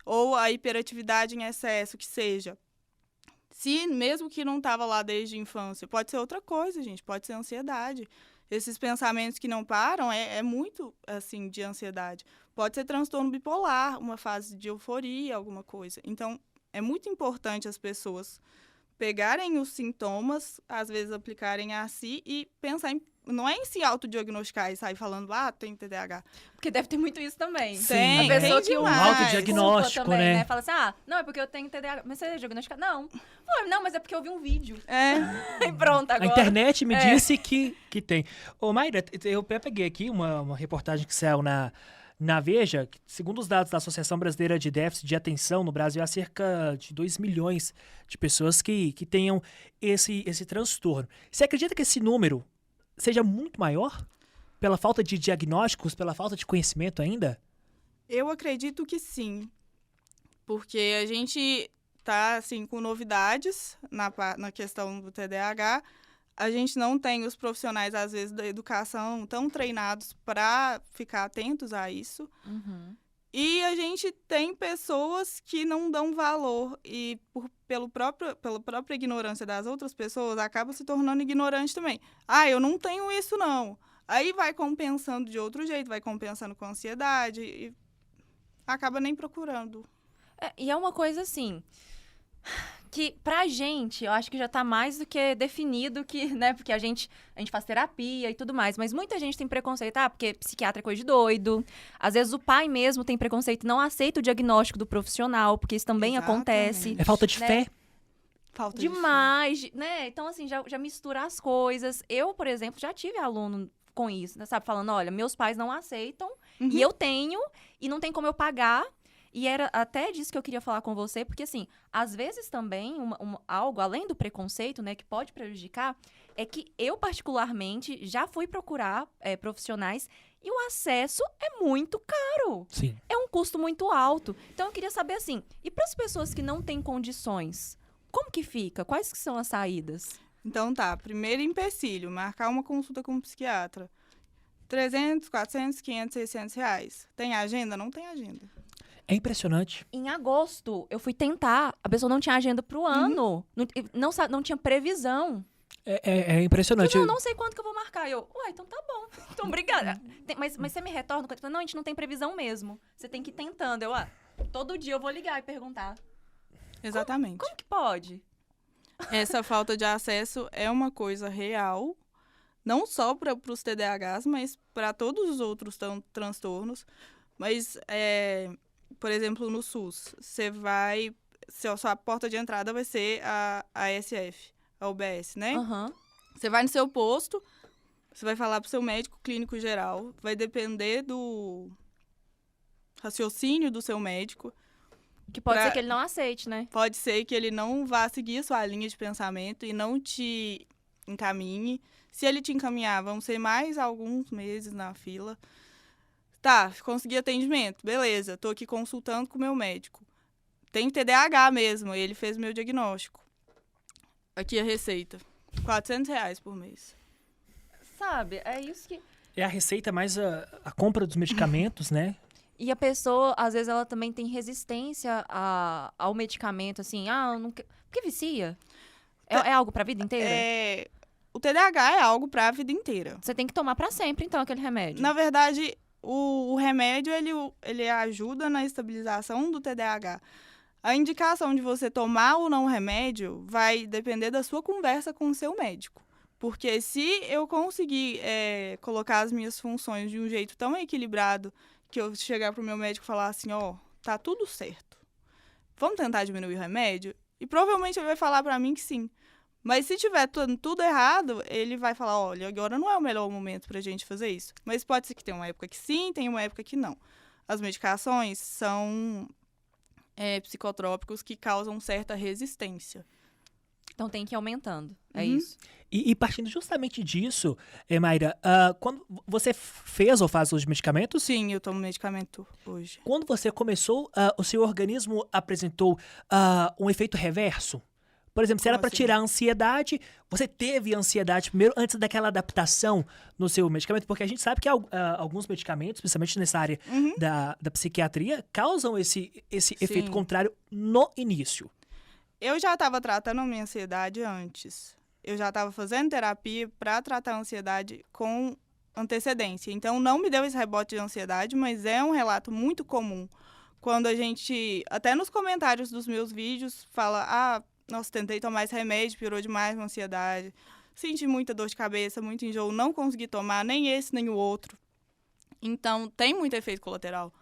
ou a hiperatividade em excesso, que seja. Se mesmo que não estava lá desde a infância, pode ser outra coisa, gente, pode ser ansiedade. Esses pensamentos que não param é muito, assim, de ansiedade. Pode ser transtorno bipolar, uma fase de euforia, alguma coisa. Então, é muito importante as pessoas pegarem os sintomas, às vezes aplicarem a si e pensar em... Não é em se autodiagnosticar e sair falando, tem TDAH. Porque deve ter muito isso também. Sim, a pessoa tem que demais. Autodiagnóstico, também, né? Fala assim, não, é porque eu tenho TDAH. Mas você é diagnosticado? Não. Não, mas é porque eu vi um vídeo. E pronto, agora. A internet me disse que tem. Ô, Mayra, eu peguei aqui uma reportagem que saiu na Veja, que, segundo os dados da Associação Brasileira de Déficit de Atenção, no Brasil há cerca de 2 milhões de pessoas que tenham esse transtorno. Você acredita que esse número seja muito maior? Pela falta de diagnósticos, pela falta de conhecimento ainda? Eu acredito que sim. Porque a gente tá, assim, com novidades na questão do TDAH. A gente não tem os profissionais, às vezes, da educação tão treinados para ficar atentos a isso. Uhum. E a gente tem pessoas que não dão valor e, pela própria ignorância das outras pessoas, acaba se tornando ignorante também. Eu não tenho isso, não. Aí vai compensando de outro jeito, vai compensando com ansiedade e acaba nem procurando. E é uma coisa assim... que pra gente, eu acho que já tá mais do que definido que, né, porque a gente faz terapia e tudo mais, mas muita gente tem preconceito, porque psiquiatra é coisa de doido. Às vezes o pai mesmo tem preconceito e não aceita o diagnóstico do profissional, porque isso também acontece. É falta de fé. Falta demais, né? Então, assim, já mistura as coisas. Eu, por exemplo, já tive aluno com isso, né, sabe? Falando, olha, meus pais não aceitam e eu tenho, e não tem como eu pagar. E era até disso que eu queria falar com você, porque, assim, às vezes também algo, além do preconceito, né, que pode prejudicar, é que eu, particularmente, já fui procurar profissionais e o acesso é muito caro. Sim. É um custo muito alto. Então, eu queria saber, assim, e para as pessoas que não têm condições, como que fica? Quais que são as saídas? Então tá, primeiro empecilho, marcar uma consulta com um psiquiatra. 300, 400, 500, 600 reais. Tem agenda? Não tem agenda. É impressionante. Em agosto, eu fui tentar, a pessoa não tinha agenda pro ano, não tinha previsão. É impressionante. Eu não sei quando que eu vou marcar. Então tá bom. Então, obrigada. Mas você me retorna? Não, a gente não tem previsão mesmo. Você tem que ir tentando. Todo dia eu vou ligar e perguntar. Exatamente. Como que pode? Essa falta de acesso é uma coisa real, não só para os TDAHs, mas para todos os outros transtornos. Mas, por exemplo, no SUS, sua porta de entrada vai ser a ASF, a UBS, né? Uhum. Você vai no seu posto, você vai falar pro seu médico clínico geral, vai depender do raciocínio do seu médico. Que pode ser que ele não aceite, né? Pode ser que ele não vá seguir a sua linha de pensamento e não te encaminhe. Se ele te encaminhar, vão ser mais alguns meses na fila. Tá, consegui atendimento, beleza, tô aqui consultando com o meu médico. Tem TDAH mesmo, ele fez meu diagnóstico. Aqui a receita, R$400 por mês. Sabe, é isso que... É a receita mais a compra dos medicamentos, né? E a pessoa, às vezes, ela também tem resistência ao medicamento, assim, porque vicia. É algo pra vida inteira? O TDAH é algo pra vida inteira. Você tem que tomar pra sempre, então, aquele remédio. Na verdade, o remédio, ele ajuda na estabilização do TDAH. A indicação de você tomar ou não o remédio vai depender da sua conversa com o seu médico. Porque se eu conseguir colocar as minhas funções de um jeito tão equilibrado que eu chegar pro meu médico e falar assim, tá tudo certo. Vamos tentar diminuir o remédio? E provavelmente ele vai falar pra mim que sim. Mas se tiver tudo errado, ele vai falar, olha, agora não é o melhor momento pra gente fazer isso. Mas pode ser que tenha uma época que sim, tenha uma época que não. As medicações são psicotrópicos que causam certa resistência. Então tem que ir aumentando, é isso. E partindo justamente disso, Mayra, quando você fez ou faz uso de medicamentos? Sim, eu tomo medicamento hoje. Quando você começou, o seu organismo apresentou um efeito reverso? Por exemplo, se era Como pra assim? tirar a ansiedade, você teve ansiedade primeiro antes daquela adaptação no seu medicamento? Porque a gente sabe que alguns medicamentos, principalmente nessa área da psiquiatria, causam esse efeito Sim. contrário no início. Eu já estava tratando a minha ansiedade antes. Eu já estava fazendo terapia para tratar a ansiedade com antecedência. Então, não me deu esse rebote de ansiedade, mas é um relato muito comum. Quando a gente, até nos comentários dos meus vídeos, fala, nossa, tentei tomar esse remédio, piorou demais a ansiedade. Senti muita dor de cabeça, muito enjoo, não consegui tomar nem esse, nem o outro. Então, tem muito efeito colateral.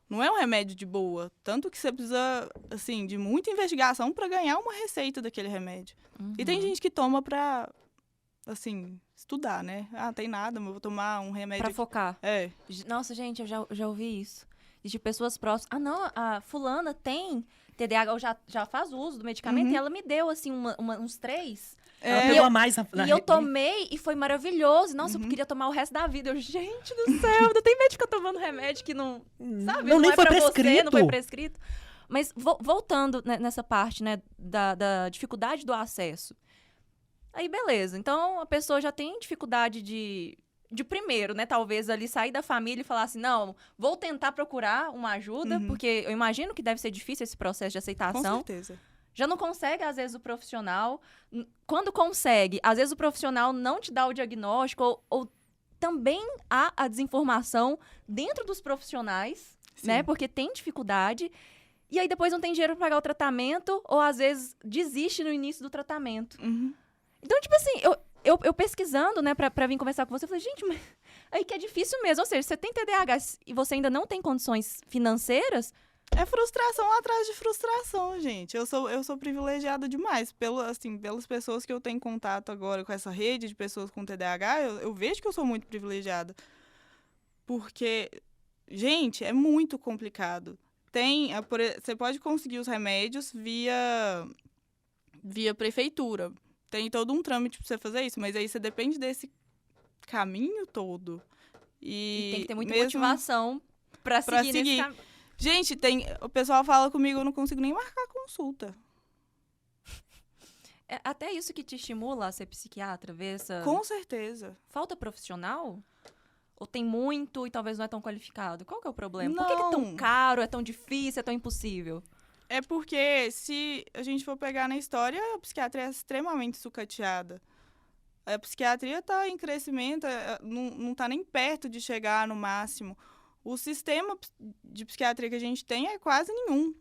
Não é um remédio de boa. Tanto que você precisa, assim, de muita investigação para ganhar uma receita daquele remédio. E tem gente que toma pra, assim, estudar, né? Tem nada, mas eu vou tomar um remédio... Pra focar. É. Nossa, gente, eu já ouvi isso. E de pessoas próximas. Não, a fulana tem TDAH, ou já faz uso do medicamento, e ela me deu, assim, uns 3. Ela É. pegou a mais na E eu tomei e foi maravilhoso. Nossa, eu queria tomar o resto da vida. Eu, gente do céu, não tem médico que fica tomando remédio que não, sabe? Não, nem é foi pra você, prescrito. não foi prescrito. Mas voltando nessa parte, né, da dificuldade do acesso. Aí, beleza. Então, a pessoa já tem dificuldade de primeiro, né, talvez ali sair da família e falar assim, não, vou tentar procurar uma ajuda, porque eu imagino que deve ser difícil esse processo de Com aceitação. certeza. Já não consegue, às vezes, o profissional. Quando consegue, às vezes o profissional não te dá o diagnóstico, ou também há a desinformação dentro dos profissionais, Sim. né? Porque tem dificuldade. E aí depois não tem dinheiro para pagar o tratamento, ou às vezes desiste no início do tratamento. Então, tipo assim, eu pesquisando, né, pra vir conversar com você, eu falei, gente, mas aí que é difícil mesmo. Ou seja, você tem TDAH e você ainda não tem condições financeiras. É frustração atrás de frustração, gente. Eu sou privilegiada demais. Pelas pessoas que eu tenho contato agora com essa rede de pessoas com TDAH, eu vejo que eu sou muito privilegiada. Porque, gente, é muito complicado. Você pode conseguir os remédios via prefeitura. Tem todo um trâmite pra você fazer isso, mas aí você depende desse caminho todo. E tem que ter muita mesmo- motivação pra seguir nesse caminho. Gente, o pessoal fala comigo, eu não consigo nem marcar consulta. É até isso que te estimula a ser psiquiatra, ver essa Com certeza. falta profissional? Ou tem muito e talvez não é tão qualificado? Qual que é o problema? Por que é tão Não. caro, é tão difícil, é tão impossível? É porque, se a gente for pegar na história, a psiquiatria é extremamente sucateada. A psiquiatria está em crescimento, não está nem perto de chegar no máximo. O sistema de psiquiatria que a gente tem é quase nenhum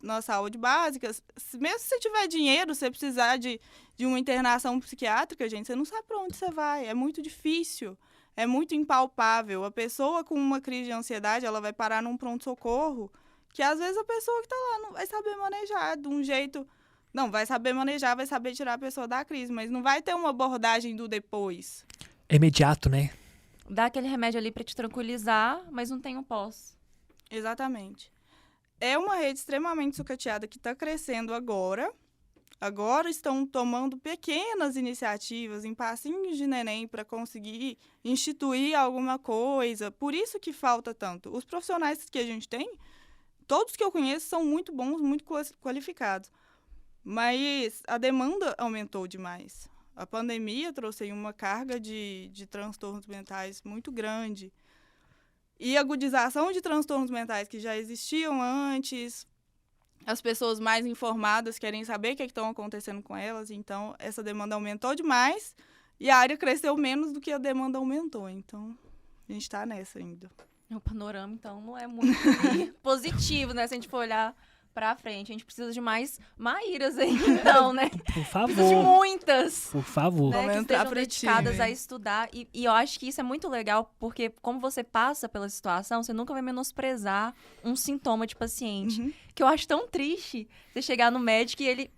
na saúde básica. Mesmo se você tiver dinheiro, você precisar de uma internação psiquiátrica, gente, você não sabe para onde você vai. É muito difícil, é muito impalpável. A pessoa com uma crise de ansiedade, ela vai parar num pronto-socorro, que às vezes a pessoa que está lá não vai saber manejar de um jeito... Não, vai saber manejar, vai saber tirar a pessoa da crise, mas não vai ter uma abordagem do depois. É imediato, né? Dá aquele remédio ali pra te tranquilizar, mas não tem o pós. Exatamente. É uma rede extremamente sucateada que está crescendo agora. Agora estão tomando pequenas iniciativas, em passinhos de neném, para conseguir instituir alguma coisa. Por isso que falta tanto. Os profissionais que a gente tem, todos que eu conheço, são muito bons, muito qualificados. Mas a demanda aumentou demais. A pandemia trouxe aí uma carga de transtornos mentais muito grande. E a agudização de transtornos mentais que já existiam antes, as pessoas mais informadas querem saber o que estão acontecendo com elas, então essa demanda aumentou demais e a área cresceu menos do que a demanda aumentou. Então, a gente está nessa ainda. O panorama, então, não é muito positivo, né? Se a gente for olhar pra frente. A gente precisa de mais Maíras aí, então, né? Por Precisa de favor. muitas. Por favor. Né, Vamos que entrar estejam pro dedicadas time. a estudar. E eu acho que isso é muito legal, porque como você passa pela situação, você nunca vai menosprezar um sintoma de paciente. Uhum. Que eu acho tão triste você chegar no médico e ele...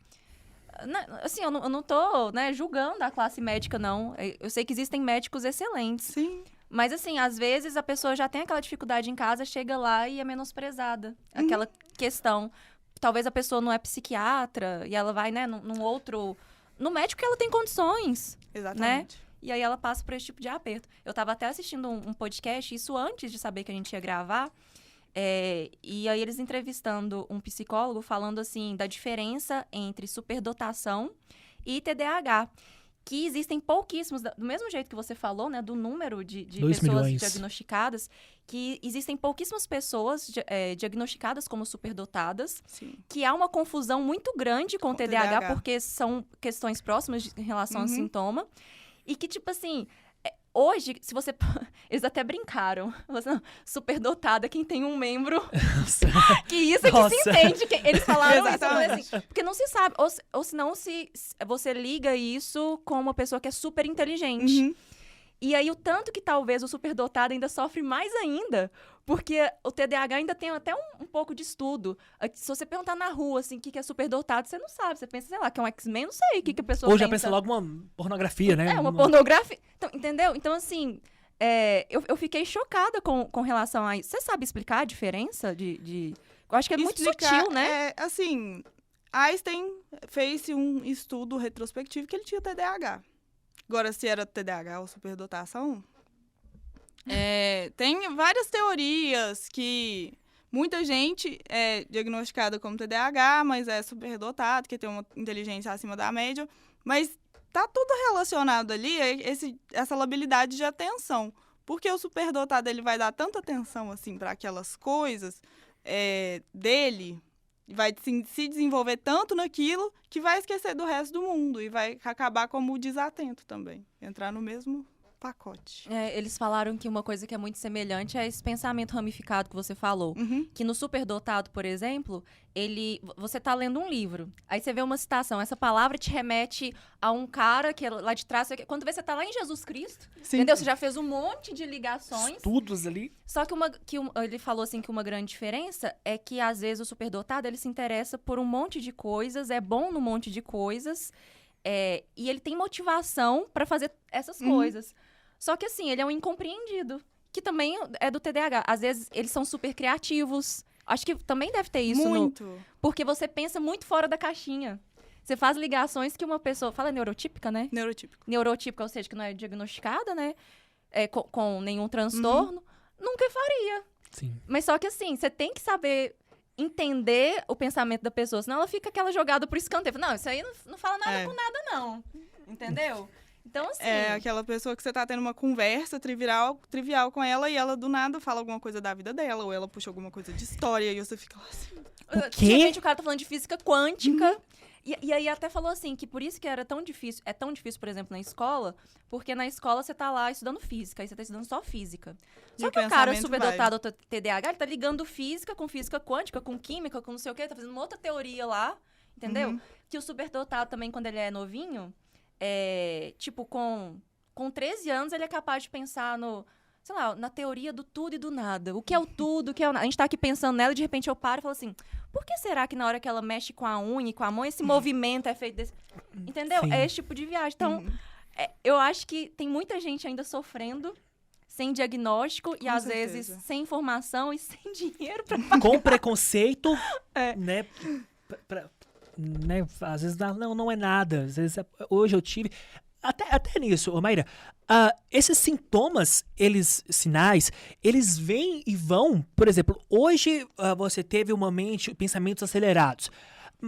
Assim, eu não tô, né, julgando a classe médica, não. Eu sei que existem médicos excelentes. Sim. Mas, assim, às vezes a pessoa já tem aquela dificuldade em casa, chega lá e é menosprezada. Aquela questão. Talvez a pessoa não é psiquiatra e ela vai, né, num outro... No médico que ela tem condições. Exatamente. E aí ela passa por esse tipo de aperto. Eu tava até assistindo um podcast, isso antes de saber que a gente ia gravar. E aí eles entrevistando um psicólogo falando assim da diferença entre superdotação e TDAH. Que existem pouquíssimos, do mesmo jeito que você falou, né, do número de 2 pessoas milhões. diagnosticadas, que existem pouquíssimas pessoas diagnosticadas como superdotadas, Sim. que há uma confusão muito grande com o TDAH, TDAH. porque são questões próximas em relação ao Uhum. sintoma, e que, tipo assim, hoje, se você... Eles até brincaram. Falaram assim, não, superdotada é quem tem um membro... Que isso é que se Nossa. entende. Que eles falaram isso, Exatamente. assim, porque não se sabe. Ou senão, se você liga isso com uma pessoa que é super inteligente. Uhum. E aí, o tanto que talvez o superdotado ainda sofre mais ainda, porque o TDAH ainda tem até um pouco de estudo. Se você perguntar na rua, assim, o que é superdotado, você não sabe. Você pensa, sei lá, que é um X-Men, não sei o que a pessoa Ou já pensa. pensa logo uma pornografia, né? É, uma pornografia. Então, entendeu? Então, assim, eu fiquei chocada com relação a isso. Você sabe explicar a diferença de... Eu acho que é muito sutil, né? Assim, Einstein fez um estudo retrospectivo que ele tinha TDAH. Agora, se era TDAH ou superdotação, tem várias teorias que muita gente é diagnosticada como TDAH, mas é superdotado, que tem uma inteligência acima da média, mas tá tudo relacionado ali, essa labilidade de atenção. Porque o superdotado ele vai dar tanta atenção assim para aquelas coisas dele, vai se desenvolver tanto naquilo que vai esquecer do resto do mundo e vai acabar como desatento também, entrar no mesmo pacote. Eles falaram que uma coisa que é muito semelhante é esse pensamento ramificado que você falou. Uhum. Que no superdotado, por exemplo, você tá lendo um livro, aí você vê uma citação, essa palavra te remete a um cara que é lá de trás, quando você tá lá em Jesus Cristo, Sim. entendeu? Você já fez um monte de ligações. Estudos ali. Só que ele falou assim que uma grande diferença é que, às vezes, o superdotado, ele se interessa por um monte de coisas, é bom num monte de coisas, e ele tem motivação pra fazer essas coisas. Só que, assim, ele é um incompreendido, que também é do TDAH. Às vezes, eles são super criativos. Acho que também deve ter isso. Muito. Porque você pensa muito fora da caixinha. Você faz ligações que uma pessoa... Fala neurotípica, né? Neurotípico. Neurotípica, ou seja, que não é diagnosticada, né? Com nenhum transtorno. Nunca faria. Sim. Mas só que, assim, você tem que saber entender o pensamento da pessoa. Senão ela fica aquela jogada pro escanteio. Não, isso aí não fala nada com nada, não. Entendeu? Então, assim... É aquela pessoa que você tá tendo uma conversa trivial com ela e ela do nada fala alguma coisa da vida dela, ou ela puxa alguma coisa de história e você fica lá assim... quê? De repente o cara tá falando de física quântica. E aí até falou assim, que por isso que era tão difícil, por exemplo, na escola, porque na escola você tá lá estudando física, aí você tá estudando só física. Só E que o cara pensamento superdotado ou TDAH, ele tá ligando física com física quântica, com química, com não sei o quê, tá fazendo uma outra teoria lá, entendeu? Uhum. Que o superdotado também, quando ele é novinho, tipo, com 13 anos, ele é capaz de pensar sei lá, na teoria do tudo e do nada. O que é o tudo, o que é o nada. A gente tá aqui pensando nela e de repente eu paro e falo assim, por que será que na hora que ela mexe com a unha e com a mão, esse movimento é feito desse... Entendeu? Sim. É esse tipo de viagem. Então, eu acho que tem muita gente ainda sofrendo sem diagnóstico e, Com às certeza. vezes, sem informação e sem dinheiro pra... Com preconceito, né? Né? Às vezes não é nada. Às vezes, hoje eu tive... Até nisso, ô Maíra, esses sintomas, sinais, eles vêm e vão. Por exemplo, hoje você teve uma mente, pensamentos acelerados.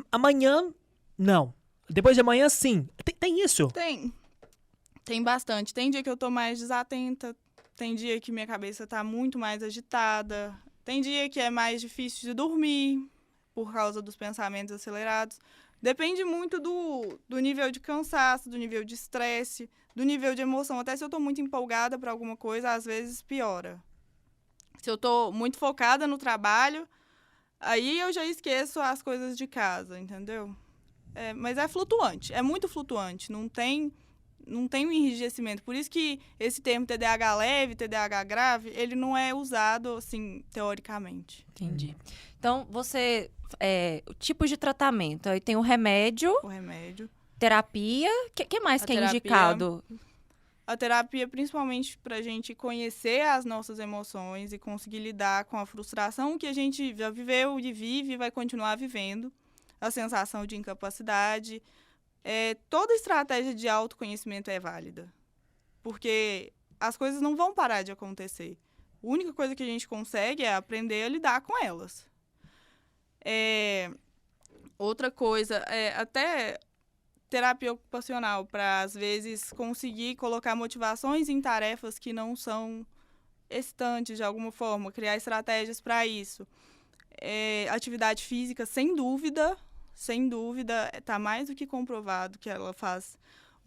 Amanhã, não. Depois de amanhã, sim. Tem isso? Tem bastante. Tem dia que eu tô mais desatenta, tem dia que minha cabeça tá muito mais agitada, tem dia que é mais difícil de dormir por causa dos pensamentos acelerados. Depende muito do nível de cansaço, do nível de estresse, do nível de emoção. Até se eu tô muito empolgada para alguma coisa, às vezes piora. Se eu tô muito focada no trabalho, aí eu já esqueço as coisas de casa, entendeu? Mas é flutuante, é muito flutuante, não tem um enrijecimento. Por isso que esse termo TDAH leve, TDAH grave, ele não é usado, assim, teoricamente. Entendi. Então, tipos de tratamento. Aí tem o remédio, terapia. O que mais que é indicado? A terapia, principalmente pra gente conhecer as nossas emoções e conseguir lidar com a frustração que a gente já viveu e vive e vai continuar vivendo. A sensação de incapacidade. Toda estratégia de autoconhecimento é válida. Porque as coisas não vão parar de acontecer. A única coisa que a gente consegue é aprender a lidar com elas. Outra coisa, até terapia ocupacional, para, às vezes, conseguir colocar motivações em tarefas que não são excitantes de alguma forma, criar estratégias para isso. Atividade física, sem dúvida, está mais do que comprovado que ela faz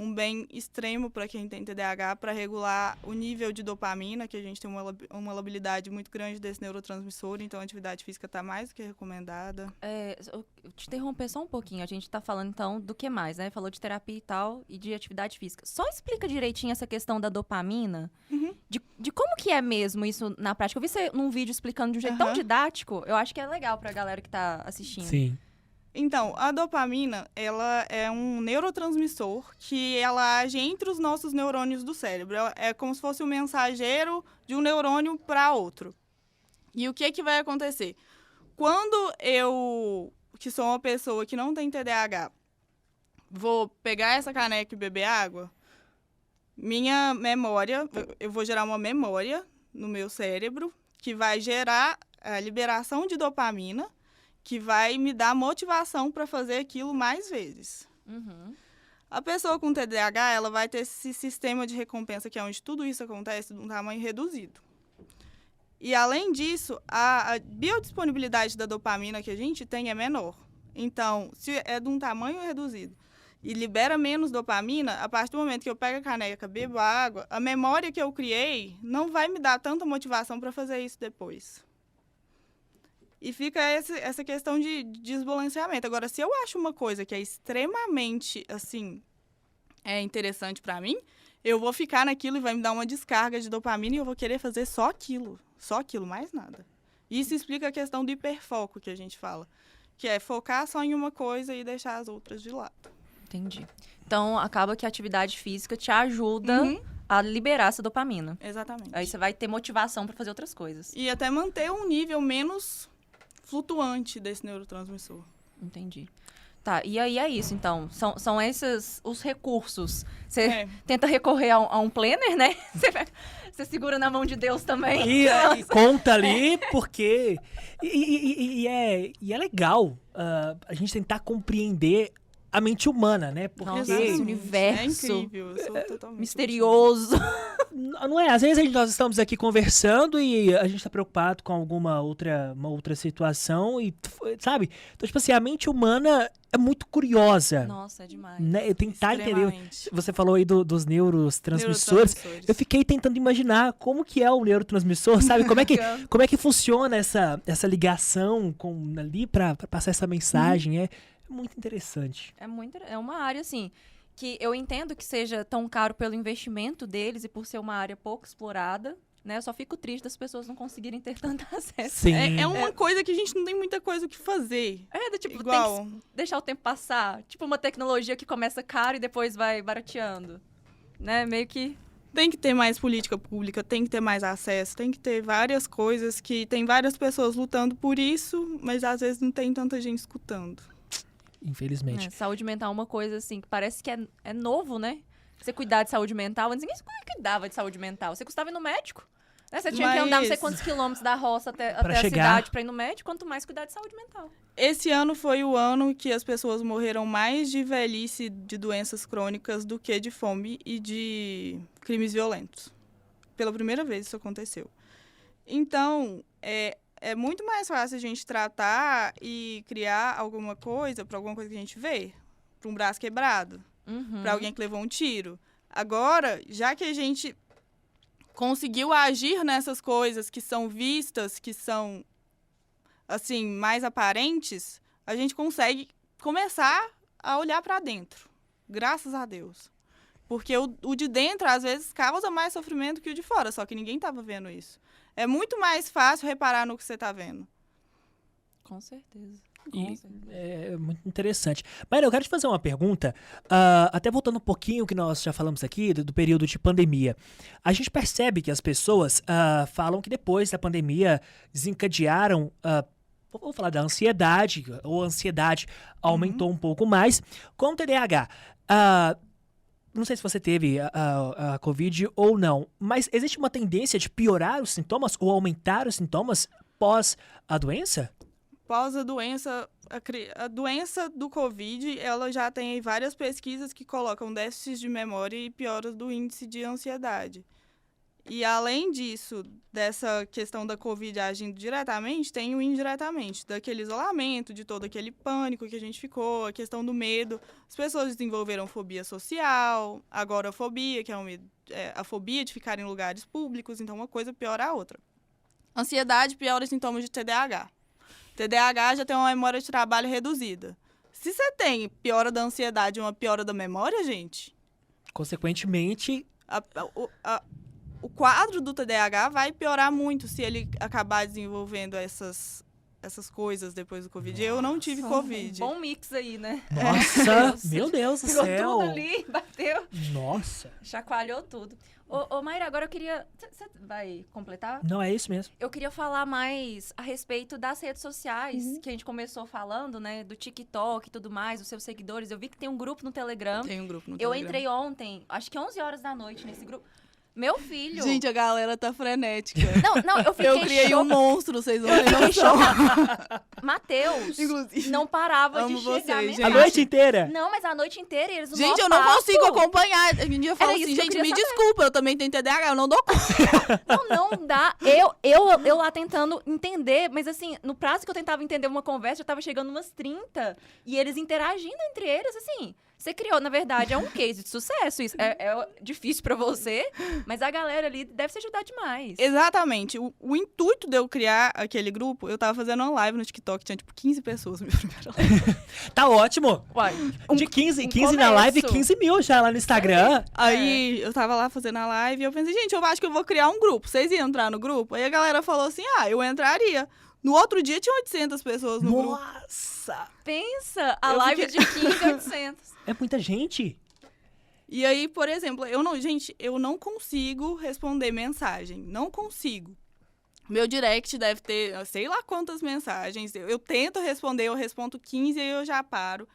um bem extremo para quem tem TDAH, para regular o nível de dopamina, que a gente tem uma labilidade muito grande desse neurotransmissor, então a atividade física está mais do que recomendada. Eu te interromper só um pouquinho, a gente está falando então do que mais, né? Falou de terapia e tal, e de atividade física. Só explica direitinho essa questão da dopamina, de como que é mesmo isso na prática. Eu vi você num vídeo explicando de um jeito tão didático, eu acho que é legal para a galera que está assistindo. Sim. Então, a dopamina, ela é um neurotransmissor que ela age entre os nossos neurônios do cérebro. É como se fosse um mensageiro de um neurônio para outro. E o que vai acontecer? Quando eu, que sou uma pessoa que não tem TDAH, vou pegar essa caneca e beber água, minha memória, eu vou gerar uma memória no meu cérebro que vai gerar a liberação de dopamina, que vai me dar motivação para fazer aquilo mais vezes. A pessoa com TDAH, ela vai ter esse sistema de recompensa, que é onde tudo isso acontece, de um tamanho reduzido. E, além disso, a biodisponibilidade da dopamina que a gente tem é menor. Então, se é de um tamanho reduzido e libera menos dopamina, a partir do momento que eu pego a caneca, bebo a água, a memória que eu criei não vai me dar tanta motivação para fazer isso depois. E fica essa questão de desbalanceamento. Agora, se eu acho uma coisa que é extremamente, assim, interessante pra mim, eu vou ficar naquilo e vai me dar uma descarga de dopamina e eu vou querer fazer só aquilo, mais nada. Isso explica a questão do hiperfoco que a gente fala, que é focar só em uma coisa e deixar as outras de lado. Entendi. Então, acaba que a atividade física te ajuda a liberar essa dopamina. Exatamente. Aí você vai ter motivação pra fazer outras coisas. E até manter um nível menos flutuante desse neurotransmissor. Entendi. Tá, e aí é isso, então. São esses os recursos. Você tenta recorrer a um planner, né? Você segura na mão de Deus também. E conta ali, porque... E é legal a gente tentar compreender a mente humana, né? Porque Nossa, esse universo é incrível, eu sou totalmente misterioso. Não é? Às vezes nós estamos aqui conversando e a gente está preocupado com uma outra situação e, sabe? Então, tipo assim, a mente humana é muito curiosa. Nossa, é demais. Né? Tentar entender. Você falou aí dos neurotransmissores. Eu fiquei tentando imaginar como que é o neurotransmissor, sabe? Como é que funciona essa ligação ali para passar essa mensagem. É muito interessante. É uma área, assim, que eu entendo que seja tão caro pelo investimento deles e por ser uma área pouco explorada, né? Eu só fico triste das pessoas não conseguirem ter tanto acesso. Sim. É uma coisa que a gente não tem muita coisa o que fazer. Tipo, igual... tem que deixar o tempo passar. Tipo uma tecnologia que começa caro e depois vai barateando. Né? Meio que... Tem que ter mais política pública, tem que ter mais acesso, tem que ter várias coisas que tem várias pessoas lutando por isso, mas às vezes não tem tanta gente escutando. Infelizmente. Saúde mental é uma coisa, assim, que parece que é novo, né? Você cuidar de saúde mental, antes ninguém cuidava de saúde mental. Você custava ir no médico, né? Você tinha que andar não sei quantos quilômetros da roça até a cidade pra ir no médico, quanto mais cuidar de saúde mental. Esse ano foi o ano que as pessoas morreram mais de velhice, de doenças crônicas, do que de fome e de crimes violentos. Pela primeira vez isso aconteceu. Então, é muito mais fácil a gente tratar e criar alguma coisa para alguma coisa que a gente vê. Para um braço quebrado, para alguém que levou um tiro. Agora, já que a gente conseguiu agir nessas coisas que são vistas, que são, assim, mais aparentes, a gente consegue começar a olhar para dentro. Graças a Deus. Porque o de dentro, às vezes, causa mais sofrimento que o de fora, só que ninguém estava vendo isso. É muito mais fácil reparar no que você está vendo. Com certeza. É muito interessante. Mayra, eu quero te fazer uma pergunta, até voltando um pouquinho que nós já falamos aqui, do período de pandemia. A gente percebe que as pessoas falam que depois da pandemia desencadearam, vou falar da ansiedade, ou a ansiedade aumentou um pouco mais. Com o TDAH, não sei se você teve a Covid ou não, mas existe uma tendência de piorar os sintomas ou aumentar os sintomas pós a doença? Após a doença, a doença do Covid, ela já tem aí várias pesquisas que colocam déficits de memória e pioras do índice de ansiedade. E além disso, dessa questão da Covid agindo diretamente, tem o indiretamente, daquele isolamento, de todo aquele pânico que a gente ficou, a questão do medo. As pessoas desenvolveram fobia social, agorafobia, que é a fobia de ficar em lugares públicos, então uma coisa piora a outra. Ansiedade piora os sintomas de TDAH. TDAH já tem uma memória de trabalho reduzida. Se você tem piora da ansiedade e uma piora da memória, gente, Consequentemente, o quadro do TDAH vai piorar muito se ele acabar desenvolvendo essas coisas depois do Covid. Eu não tive Covid. Bom mix aí, né? nossa, meu Deus do Pegou céu. tudo ali, bateu, Nossa. chacoalhou tudo. Ô Mayra, agora eu queria... Você vai completar? Não, é isso mesmo. Eu queria falar mais a respeito das redes sociais, que a gente começou falando, né? Do TikTok e tudo mais, os seus seguidores. Eu vi que tem um grupo no Telegram. Tem um grupo no Eu Telegram. entrei ontem, acho que 11 horas da noite nesse grupo. Meu filho... Gente, a galera tá frenética. Não, eu fiquei Eu criei um monstro, vocês não têm Fiquei noção. Matheus Inclusive. não parava Amo de chegar vocês, mensagem. A noite inteira? Não, mas a noite inteira eles Gente, eu não consigo acompanhar. A gente fala Era isso assim, que eu gente, queria me saber. desculpa, eu também tenho TDAH, eu não dou conta. Não dá. Eu lá tentando entender, mas assim, no prazo que eu tentava entender uma conversa, já tava chegando umas 30. E eles interagindo entre eles, assim. Você criou, na verdade, é um case de sucesso. Isso é difícil pra você, mas a galera ali deve se ajudar demais. Exatamente. O intuito de eu criar aquele grupo, eu tava fazendo uma live no TikTok, tinha tipo 15 pessoas na minha primeira live. Tá ótimo. Uai, De 15 na começo. live, 15 mil já lá no Instagram. Aí eu tava lá fazendo a live e eu pensei, gente, eu acho que eu vou criar um grupo. Vocês iam entrar no grupo? Aí a galera falou assim, eu entraria. No outro dia tinha 800 pessoas no grupo. Nossa. pensa, a Eu live fiquei- de 15 a 800. É muita gente. E aí, por exemplo, eu não consigo responder mensagem. Não consigo. Meu direct deve ter, sei lá quantas mensagens. Eu tento responder, eu respondo 15 e aí eu já paro.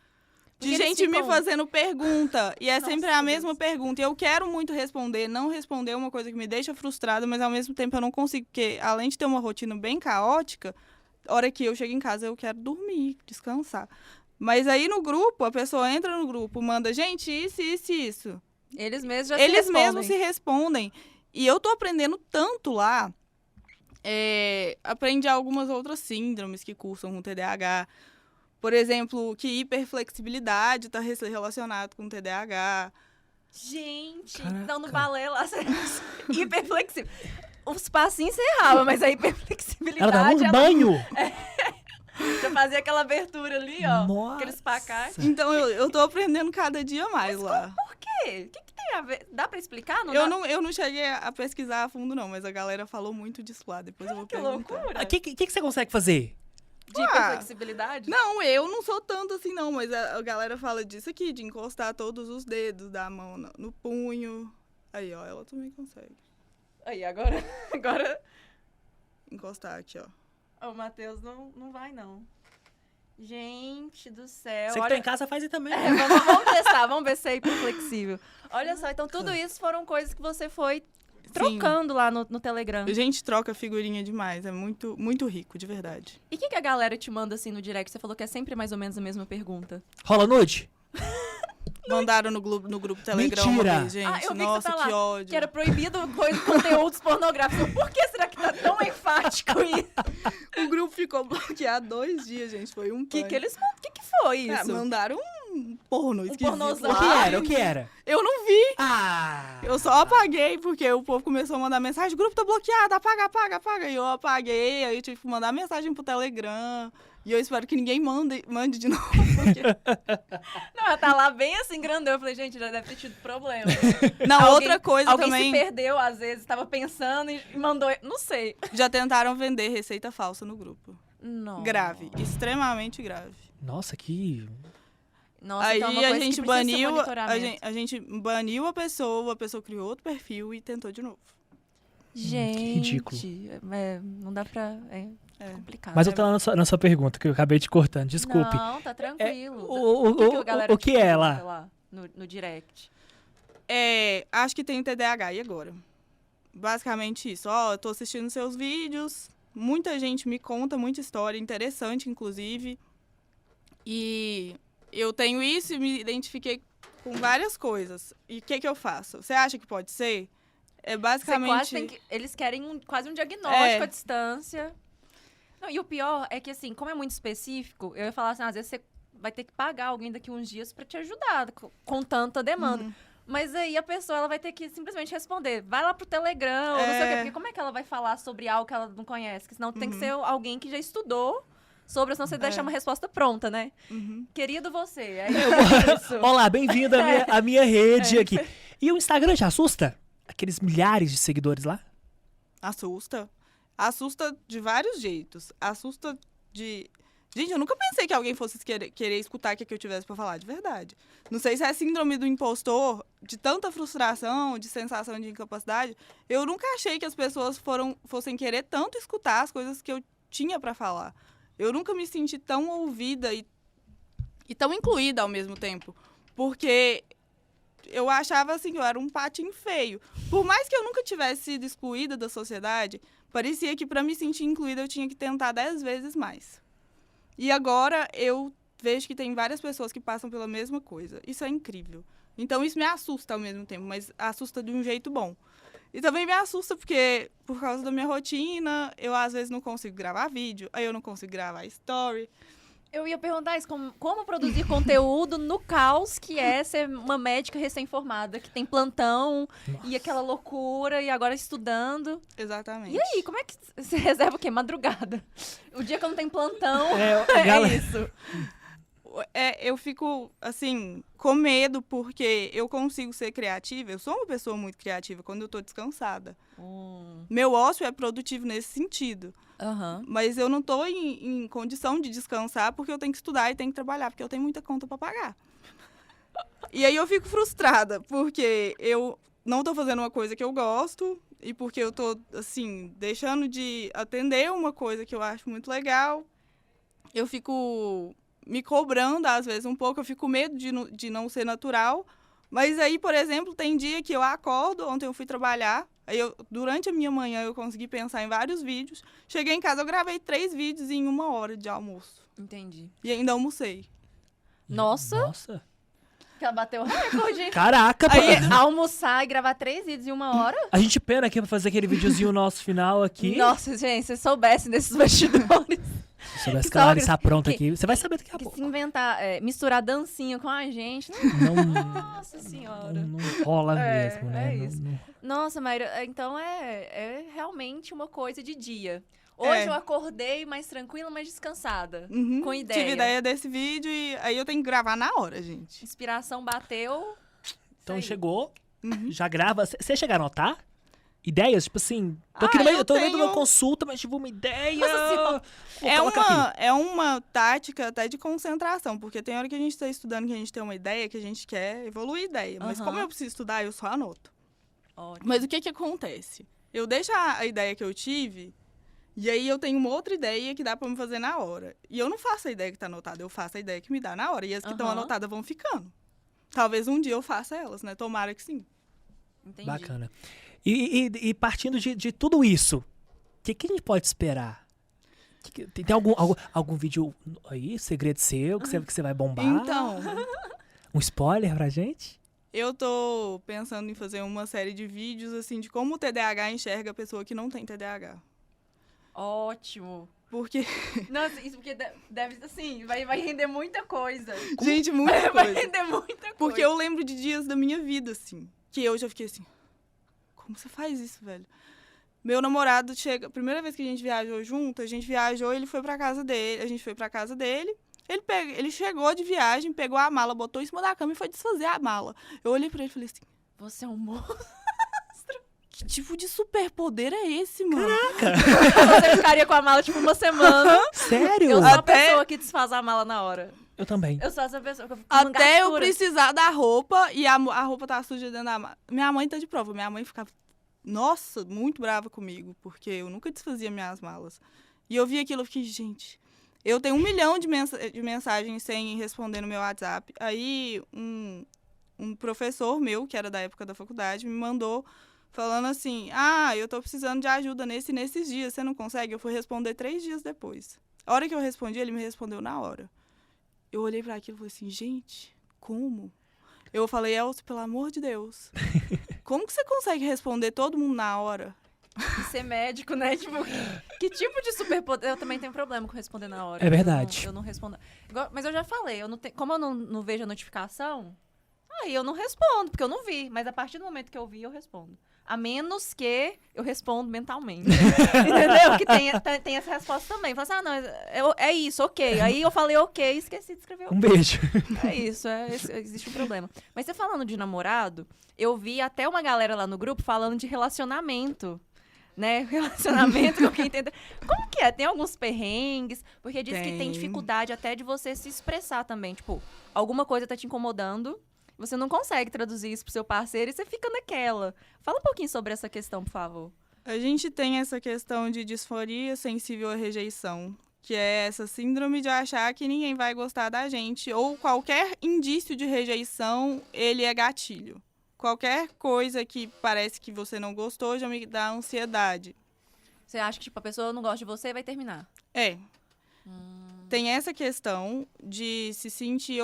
De Porque eles gente me ficam- fazendo pergunta. E é Nossa, sempre a Deus. mesma pergunta. E eu quero muito responder. Não responder é uma coisa que me deixa frustrada, mas ao mesmo tempo eu não consigo. Porque além de ter uma rotina bem caótica, a hora que eu chego em casa eu quero dormir, descansar. Mas aí no grupo, a pessoa entra no grupo, manda, gente, isso. Eles mesmos já Eles se mesmos se respondem. respondem. E eu tô aprendendo tanto lá. Aprendi algumas outras síndromes que cursam com TDAH. Por exemplo, que hiperflexibilidade está relacionado com TDAH. Gente, Caraca. então no balé lá, hiperflexível. Os passinhos você errava, mas a hiperflexibilidade... Ela dava um ela banho. já fazia aquela abertura ali, ó. Nossa. Aqueles pacates. Então, eu tô aprendendo cada dia mais lá. Por quê? O que tem a ver? Dá pra explicar? Não Eu dá? não cheguei a pesquisar a fundo, não, mas a galera falou muito disso lá. Depois eu vou Que perguntar. loucura. O que você consegue fazer? De hiperflexibilidade? Não, eu não sou tanto assim, não, mas a galera fala disso aqui, de encostar todos os dedos da mão no punho. Aí, ó, ela também consegue. Aí, agora Encostar aqui, ó. o Matheus não vai, não. Gente do céu. Você que tá em casa faz aí também. Vamos testar, vamos ver se é hiperflexível. Olha só, então tudo isso foram coisas que você foi trocando lá no Telegram. A gente troca figurinha demais, é muito, muito rico, de verdade. E o que a galera te manda assim no direct? Você falou que é sempre mais ou menos a mesma pergunta. Rola nude? Mandaram no grupo Telegram Mentira! uma vez, gente. Ah, eu vi que Nossa, você tá lá, que ódio. Que era proibido conteúdos pornográficos. Por que será que tá tão enfático isso? O grupo ficou bloqueado 2 dias, gente. Foi um O que pânico. eles... que foi isso? Mandaram um porno esquisito. pornozão. lá. O que era? Eu não vi. Ah! Eu só apaguei, porque o povo começou a mandar mensagem. O grupo tá bloqueado, apaga. E eu apaguei, aí eu tive que mandar mensagem pro Telegram. E eu espero que ninguém mande de novo. Porque... Não, ela tá lá bem assim, grandão. Eu falei, gente, já deve ter tido problema. Não, Alguém- outra coisa Alguém também. se perdeu, às vezes, tava pensando e mandou... Não sei. Já tentaram vender receita falsa no grupo. Não. Grave, extremamente grave. Nossa, que... Nossa, Aí então é uma a coisa gente que precisa ser baniu, monitoramento. a gente baniu a pessoa criou outro perfil e tentou de novo. Gente, ridículo. não dá pra... É complicado. Mas né? voltando na sua pergunta, que eu acabei te cortando, desculpe. Não, tá tranquilo. o que a galera que é te lá? pergunta lá no direct? Acho que tem TDAH, e agora? Basicamente isso. Eu tô assistindo seus vídeos, muita gente me conta muita história, interessante, inclusive. E eu tenho isso e me identifiquei com várias coisas. E o que eu faço? Você acha que pode ser? É basicamente... Eles querem quase um diagnóstico à distância. Não, e o pior é que, assim, como é muito específico, eu ia falar assim, às vezes você vai ter que pagar alguém daqui uns dias pra te ajudar com tanta demanda. Mas aí a pessoa ela vai ter que simplesmente responder. Vai lá pro Telegram, ou não sei o quê. Porque como é que ela vai falar sobre algo que ela não conhece? Porque senão tem que ser alguém que já estudou sobre, senão você deixa uma resposta pronta, né? Querido você, é isso. Olá, bem-vindo à minha rede aqui. E o Instagram te assusta? Aqueles milhares de seguidores lá? Assusta. Assusta de vários jeitos. Assusta de... Gente, eu nunca pensei que alguém fosse querer escutar o que eu tivesse pra falar, de verdade. Não sei se é síndrome do impostor, de tanta frustração, de sensação de incapacidade. Eu nunca achei que as pessoas fossem querer tanto escutar as coisas que eu tinha pra falar. Eu nunca me senti tão ouvida e tão incluída ao mesmo tempo. Porque eu achava assim que eu era um patinho feio. Por mais que eu nunca tivesse sido excluída da sociedade, parecia que pra me sentir incluída eu tinha que tentar 10 vezes mais. E agora eu vejo que tem várias pessoas que passam pela mesma coisa. Isso é incrível. Então isso me assusta ao mesmo tempo, mas assusta de um jeito bom. E também me assusta porque, por causa da minha rotina, eu às vezes não consigo gravar vídeo, aí eu não consigo gravar story. Eu ia perguntar isso, como produzir conteúdo no caos que é ser uma médica recém-formada, que tem plantão e aquela loucura, e agora estudando. Exatamente. E aí, como é que você reserva o quê? Madrugada. O dia que eu não tenho plantão, isso. Eu fico, assim, com medo, porque eu consigo ser criativa. Eu sou uma pessoa muito criativa quando eu tô descansada. Meu ócio é produtivo nesse sentido. Mas eu não tô em condição de descansar porque eu tenho que estudar e tenho que trabalhar, porque eu tenho muita conta pra pagar. E aí eu fico frustrada, porque eu não tô fazendo uma coisa que eu gosto e porque eu tô, assim, deixando de atender uma coisa que eu acho muito legal. Eu fico me cobrando, às vezes, um pouco. Eu fico com medo de não ser natural. Mas aí, por exemplo, tem dia que eu acordo, ontem eu fui trabalhar, aí durante a minha manhã eu consegui pensar em vários vídeos. Cheguei em casa, eu gravei 3 vídeos em 1 hora de almoço. Entendi. E ainda almocei. Nossa. Que ela bateu o recorde. Caraca, aí, almoçar e gravar 3 vídeos em 1 hora? A gente pena aqui pra fazer aquele videozinho nosso final aqui. Nossa, gente, se vocês soubessem desses bastidores. Se soubesse que a Larissa está pronta aqui, você vai saber daqui a pouco. Se inventar, misturar dancinha com a gente. Nossa senhora. Não rola mesmo, né? É isso. Nossa, Mayra, então é realmente uma coisa de dia. Hoje eu acordei mais tranquila, mais descansada. Com ideia. Tive ideia desse vídeo e aí eu tenho que gravar na hora, gente. Inspiração bateu. Então chegou, já grava. Vocês chegaram a anotar? Ideias? Tipo assim, tô no meio de uma consulta, mas tive uma ideia. É uma tática até de concentração, porque tem hora que a gente tá estudando, que a gente tem uma ideia, que a gente quer evoluir a ideia. Mas como eu preciso estudar, eu só anoto. Ótimo. Mas o que acontece? Eu deixo a ideia que eu tive, e aí eu tenho uma outra ideia que dá pra me fazer na hora. E eu não faço a ideia que tá anotada, eu faço a ideia que me dá na hora. E as que estão anotadas vão ficando. Talvez um dia eu faça elas, né? Tomara que sim. Entendi. Bacana. E partindo de tudo isso, o que a gente pode esperar? Tem algum vídeo aí, segredo seu, que você vai bombar? Então, um spoiler pra gente? eu tô pensando em fazer uma série de vídeos, assim, de como o TDAH enxerga a pessoa que não tem TDAH. Ótimo. Porque... Nossa, isso porque deve, assim, vai render muita coisa. Gente, muita coisa. Vai render muita coisa. Porque eu lembro de dias da minha vida, assim, que eu já fiquei assim... Como você faz isso, velho? Meu namorado chega... Primeira vez que a gente viajou junto, a gente viajou, ele foi pra casa dele. A gente foi pra casa dele. Ele chegou de viagem, pegou a mala, botou em cima da cama e foi desfazer a mala. Eu olhei pra ele e falei assim... Você é um monstro. Que tipo de superpoder é esse, mano? Caraca! Você ficaria com a mala, tipo, 1 semana. Sério? Eu sou a pessoa que desfaz a mala na hora. Eu também. Eu sou essa pessoa que eu fico Até eu precisar da roupa e a roupa tá suja dentro da mala. Minha mãe tá de prova. Minha mãe ficava, nossa, muito brava comigo, porque eu nunca desfazia minhas malas. E eu vi aquilo e fiquei, gente, eu tenho 1 milhão de mensagens sem responder no meu WhatsApp. Aí, um professor meu, que era da época da faculdade, me mandou falando assim, eu tô precisando de ajuda nesses dias, você não consegue? Eu fui responder 3 dias depois. A hora que eu respondi, ele me respondeu na hora. Eu olhei pra aquilo e falei assim, gente, como? Eu falei, Elcio, pelo amor de Deus, como que você consegue responder todo mundo na hora? E ser médico, né? Tipo, que tipo de superpoder? Eu também tenho problema com responder na hora. É verdade. Eu não respondo. Mas eu já falei, como eu não vejo a notificação, aí eu não respondo, porque eu não vi. Mas a partir do momento que eu vi, eu respondo. A menos que eu respondo mentalmente. Entendeu? Que tem essa resposta também. Fala assim, não, é isso, ok. Aí eu falei ok e esqueci de escrever ok. Um beijo. É isso, existe um problema. Mas você falando de namorado, eu vi até uma galera lá no grupo falando de relacionamento. Né? Relacionamento com quem entende. Como que é? Tem alguns perrengues? Porque diz que tem dificuldade até de você se expressar também. Tipo, alguma coisa tá te incomodando, você não consegue traduzir isso pro seu parceiro e você fica naquela. Fala um pouquinho sobre essa questão, por favor. A gente tem essa questão de disforia sensível à rejeição, que é essa síndrome de achar que ninguém vai gostar da gente, ou qualquer indício de rejeição, ele é gatilho. Qualquer coisa que parece que você não gostou já me dá ansiedade. Você acha que tipo, a pessoa não gosta de você e vai terminar? É. Tem essa questão de se sentir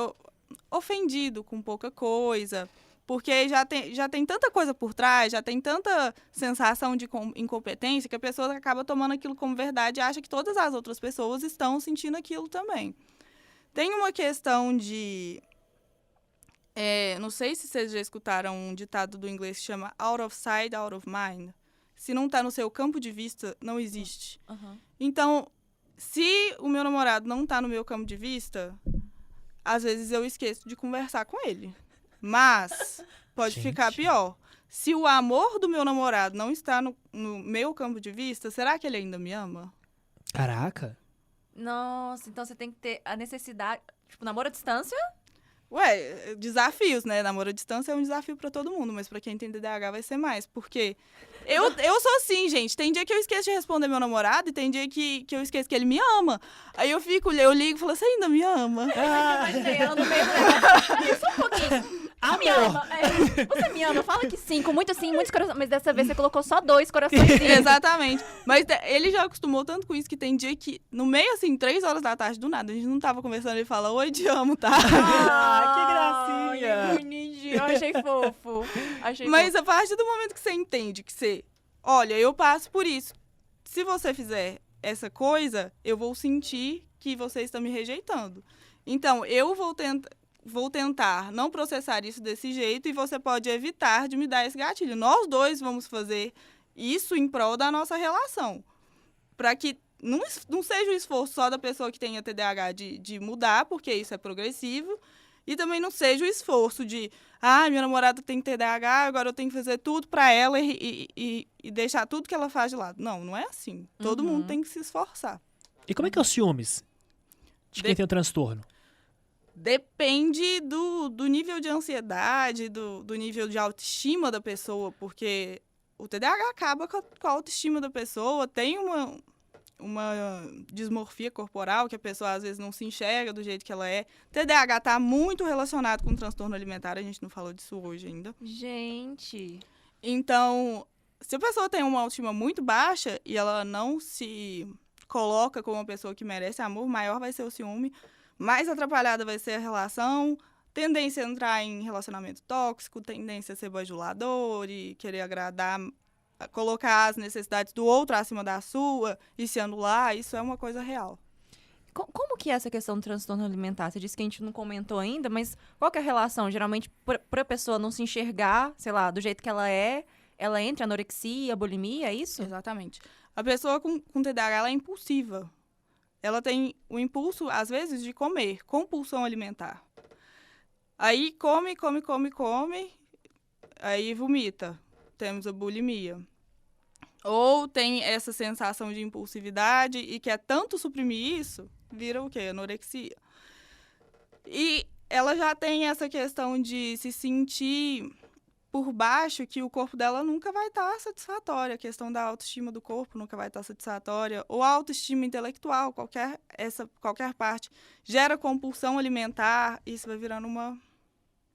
ofendido com pouca coisa, porque já tem tanta coisa por trás, já tem tanta sensação de incompetência que a pessoa acaba tomando aquilo como verdade e acha que todas as outras pessoas estão sentindo aquilo também. Tem uma questão de... não sei se vocês já escutaram um ditado do inglês que chama out of sight, out of mind. Se não está no seu campo de vista, não existe. Uhum. Então, se o meu namorado não está no meu campo de vista, às vezes eu esqueço de conversar com ele. Mas pode ficar pior. Se o amor do meu namorado não está no meu campo de vista, será que ele ainda me ama? Caraca. Nossa, então você tem que ter a necessidade... Tipo, namoro à distância... Ué, desafios, né? Namoro à distância é um desafio pra todo mundo, mas pra quem tem DDH vai ser mais. Porque eu sou assim, gente. Tem dia que eu esqueço de responder meu namorado e tem dia que eu esqueço que ele me ama. Aí eu ligo e falo, você ainda me ama? Eu no meio do só um pouquinho. Me ama. Você me ama? Fala que sim, com muito sim, muitos corações. Mas dessa vez você colocou só 2 corações. Exatamente. Mas ele já acostumou tanto com isso que tem dia que, no meio, assim, 3 horas da tarde, do nada, a gente não tava conversando, ele fala, oi, te amo, tá? Que gracinha. Que bonitinho. Eu achei fofo. Mas a partir do momento que você entende que você... Olha, eu passo por isso. Se você fizer essa coisa, eu vou sentir que você está me rejeitando. Então, eu vou tentar não processar isso desse jeito e você pode evitar de me dar esse gatilho. Nós dois vamos fazer isso em prol da nossa relação. Para que não seja o esforço só da pessoa que tenha TDAH de mudar, porque isso é progressivo, e também não seja o esforço de, minha namorada tem TDAH, agora eu tenho que fazer tudo para ela e deixar tudo que ela faz de lado. Não é assim. Todo mundo tem que se esforçar. E como é que é o ciúmes de quem tem o transtorno? Depende do nível de ansiedade, do nível de autoestima da pessoa, porque o TDAH acaba com a autoestima da pessoa, tem uma dismorfia corporal, que a pessoa às vezes não se enxerga do jeito que ela é. TDAH está muito relacionado com transtorno alimentar, a gente não falou disso hoje ainda. Gente. Então, se a pessoa tem uma autoestima muito baixa e ela não se coloca como uma pessoa que merece amor, maior vai ser o ciúme, mais atrapalhada vai ser a relação, tendência a entrar em relacionamento tóxico, tendência a ser bajulador e querer agradar, colocar as necessidades do outro acima da sua e se anular, isso é uma coisa real. Como que é essa questão do transtorno alimentar? Você disse que a gente não comentou ainda, mas qual que é a relação? Geralmente, para a pessoa não se enxergar, sei lá, do jeito que ela entra em anorexia, bulimia, é isso? Exatamente. A pessoa com TDAH, ela é impulsiva. Ela tem o impulso, às vezes, de comer, compulsão alimentar. Aí come, aí vomita. Temos a bulimia. Ou tem essa sensação de impulsividade e quer tanto suprimir isso, vira o quê? Anorexia. E ela já tem essa questão de se sentir por baixo, que o corpo dela nunca vai estar satisfatório. A questão da autoestima do corpo nunca vai estar satisfatória. Ou a autoestima intelectual, qualquer parte, gera compulsão alimentar, isso vai virando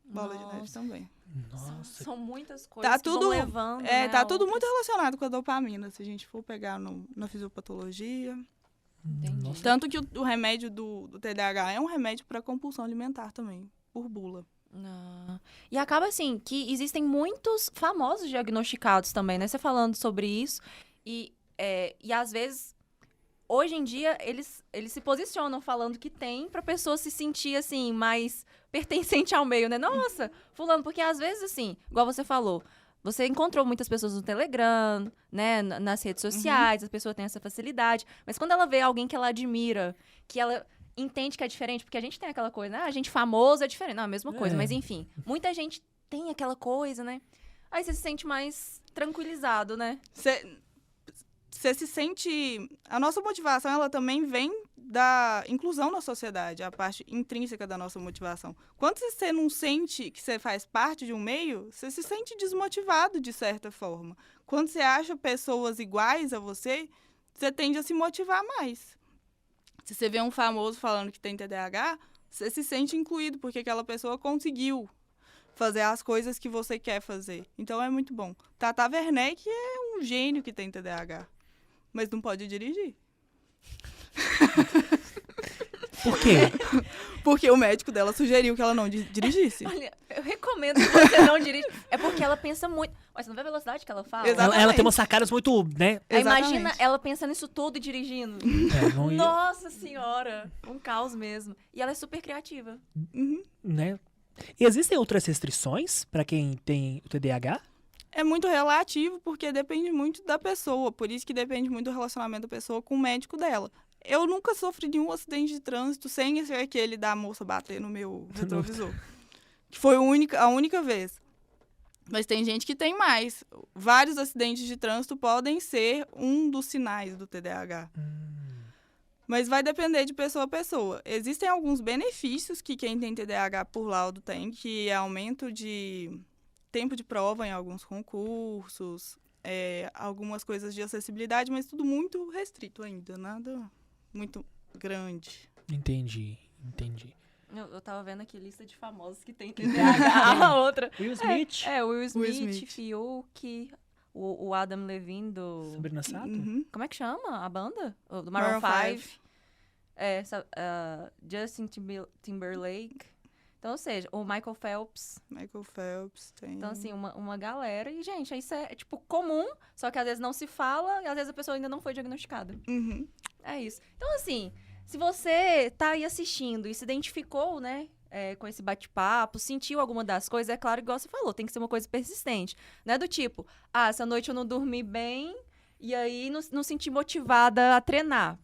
Bola de neve Nossa. também. Nossa. São muitas coisas Tá que vão tudo, levando, né, tá a tudo muito outras. relacionado com a dopamina, se a gente for pegar na fisiopatologia. Entendi. Nossa. Tanto que o remédio do TDAH é um remédio para compulsão alimentar também, por bula. Ah. E acaba assim, que existem muitos famosos diagnosticados também, né? Você falando sobre isso. E às vezes, hoje em dia, eles se posicionam falando que tem pra pessoa se sentir, assim, mais pertencente ao meio, né? Nossa, fulano, porque às vezes, assim, igual você falou, você encontrou muitas pessoas no Telegram, né? Nas redes sociais, as pessoas têm essa facilidade. Mas quando ela vê alguém que ela admira, que ela entende que é diferente, porque a gente tem aquela coisa, né? A gente famoso é diferente. Não, a mesma coisa, É. mas enfim. Muita gente tem aquela coisa, né? Aí você se sente mais tranquilizado, né? Você se sente... A nossa motivação, ela também vem da inclusão na sociedade, a parte intrínseca da nossa motivação. Quando você não sente que você faz parte de um meio, você se sente desmotivado, de certa forma. Quando você acha pessoas iguais a você, você tende a se motivar mais. Se você vê um famoso falando que tem TDAH, você se sente incluído, porque aquela pessoa conseguiu fazer as coisas que você quer fazer. Então é muito bom. Tata Werneck é um gênio que tem TDAH, mas não pode dirigir. Por quê? Porque o médico dela sugeriu que ela não dirigisse. Olha, eu recomendo que você não dirija. É porque ela pensa muito. Mas você não vê a velocidade que ela fala? Exato. Ela tem umas sacadas muito, né? Aí Exatamente. imagina ela pensando isso tudo e dirigindo. Não ia, Nossa senhora! Um caos mesmo. E ela é super criativa. Uhum. né? E existem outras restrições pra quem tem o TDAH? É muito relativo, porque depende muito da pessoa. Por isso que depende muito do relacionamento da pessoa com o médico dela. Eu nunca sofri nenhum acidente de trânsito sem ser aquele da moça bater no meu retrovisor. Que foi a única vez. Mas tem gente que tem mais. Vários acidentes de trânsito podem ser um dos sinais do TDAH. Mas vai depender de pessoa a pessoa. Existem alguns benefícios que quem tem TDAH por laudo tem, que é aumento de tempo de prova em alguns concursos, algumas coisas de acessibilidade, mas tudo muito restrito ainda, nada muito grande. Entendi. Eu tava vendo aqui lista de famosos que tem TDAH. A outra. Will Smith? Will Smith, Smith. Fiuk, o Adam Levine do... Sabrina Sato? Uhum. Como é que chama a banda? O do Maroon Maroon 5. Justin Timberlake. Então, ou seja, o Michael Phelps. Michael Phelps tem. Então, assim, uma galera. E, gente, isso é, tipo, comum, só que às vezes não se fala e às vezes a pessoa ainda não foi diagnosticada. Uhum. É isso. Então, assim, se você tá aí assistindo e se identificou, né, com esse bate-papo, sentiu alguma das coisas, é claro, igual você falou, tem que ser uma coisa persistente. Não é do tipo, essa noite eu não dormi bem e aí não senti motivada a treinar.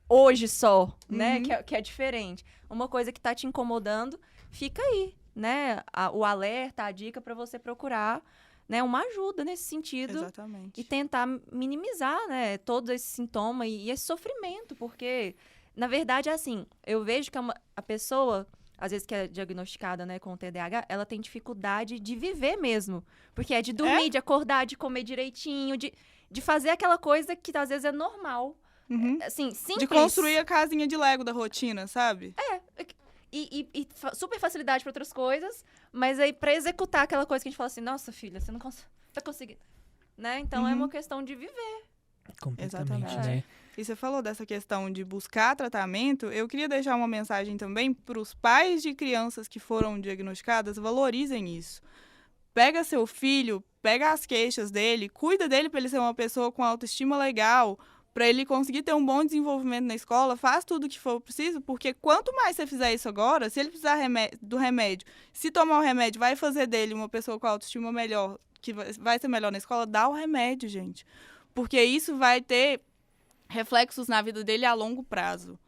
Hoje só, né, Uhum. que é diferente. Uma coisa que tá te incomodando, fica aí, né, o alerta, a dica pra você procurar, né, uma ajuda nesse sentido. Exatamente. E tentar minimizar, né, todo esse sintoma e esse sofrimento, porque, na verdade, é assim, eu vejo que a pessoa, às vezes que é diagnosticada, né, com TDAH, ela tem dificuldade de viver mesmo, porque é de dormir, de acordar, de comer direitinho, de fazer aquela coisa que às vezes é normal, Uhum. assim, simples. De construir a casinha de Lego da rotina, sabe? E super facilidade para outras coisas, mas aí pra executar aquela coisa que a gente fala assim, nossa, filha, você não tá conseguindo, né? Então é uma questão de viver. Completamente, Exatamente. né? E você falou dessa questão de buscar tratamento. Eu queria deixar uma mensagem também para os pais de crianças que foram diagnosticadas, valorizem isso. Pega seu filho, pega as queixas dele, cuida dele para ele ser uma pessoa com autoestima legal, para ele conseguir ter um bom desenvolvimento na escola, faz tudo o que for preciso, porque quanto mais você fizer isso agora, se ele precisar do remédio, se tomar o remédio, vai fazer dele uma pessoa com autoestima melhor, que vai ser melhor na escola, dá o remédio, gente. Porque isso vai ter reflexos na vida dele a longo prazo.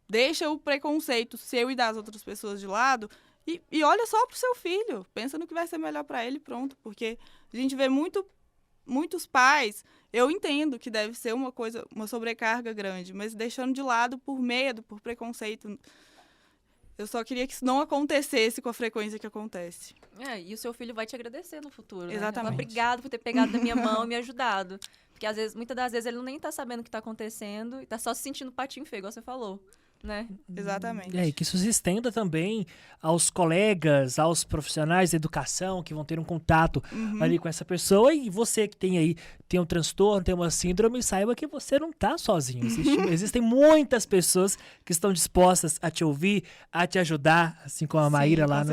Deixa o preconceito seu e das outras pessoas de lado e olha só pro seu filho. Pensa no que vai ser melhor para ele, pronto. Porque a gente vê muitos pais, eu entendo que deve ser uma sobrecarga grande, mas deixando de lado por medo, por preconceito. Eu só queria que isso não acontecesse com a frequência que acontece. E o seu filho vai te agradecer no futuro, né? Exatamente. Obrigado por ter pegado na minha mão e me ajudado. Porque muitas das vezes ele nem tá sabendo o que tá acontecendo e tá só se sentindo patinho feio, igual você falou. né? Exatamente. E que isso se estenda também aos colegas, aos profissionais da educação que vão ter um contato ali com essa pessoa. E você que tem um transtorno, tem uma síndrome, saiba que você não está sozinho. Existem muitas pessoas que estão dispostas a te ouvir, a te ajudar, assim como a Maíra lá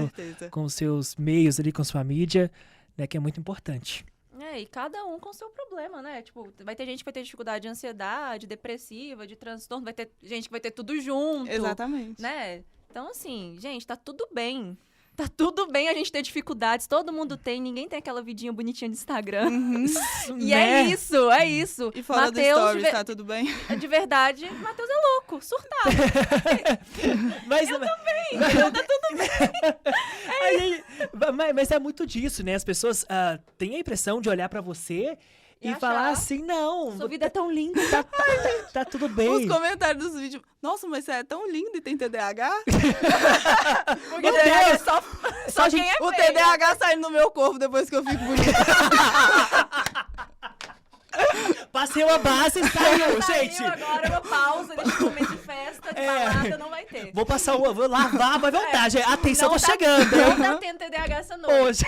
com os seus meios ali, com sua mídia, né, que é muito importante. E cada um com seu problema, né? Tipo, vai ter gente que vai ter dificuldade de ansiedade, depressiva, de transtorno, vai ter gente que vai ter tudo junto. Exatamente. Né? Então, assim, gente, tá tudo bem. Tá tudo bem a gente ter dificuldades, todo mundo tem, ninguém tem aquela vidinha bonitinha de Instagram. E né? é isso. E fora do stories, tá tudo bem? De verdade, Matheus é louco, surtado. Mas, eu também, então tá tudo bem. Mas é muito disso, né? As pessoas têm a impressão de olhar pra você e falar assim, não. Sua vida é tão linda. Tá tudo bem. Os comentários dos vídeos. Nossa, mas você é tão lindo e tem TDAH? Porque TDAH é só quem é o feia. TDAH saindo do meu corpo depois que eu fico bonita. Passei uma base e saiu, gente. Agora uma pausa, deixa eu comer de festa, de balada, não vai ter. Vou lavar, vai voltar. Atenção, Não tô chegando. Não tá tendo TDAH essa noite.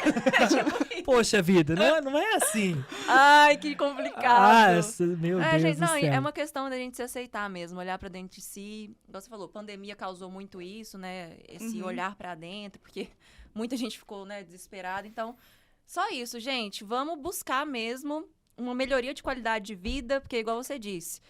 Poxa vida, não é assim. Ai, que complicado. Meu Deus gente, do céu. É uma questão da gente se aceitar mesmo, olhar pra dentro de si. Igual você falou, pandemia causou muito isso, né? Esse olhar pra dentro, porque muita gente ficou, né, desesperada. Então, só isso, gente. Vamos buscar mesmo uma melhoria de qualidade de vida, porque, igual você disse,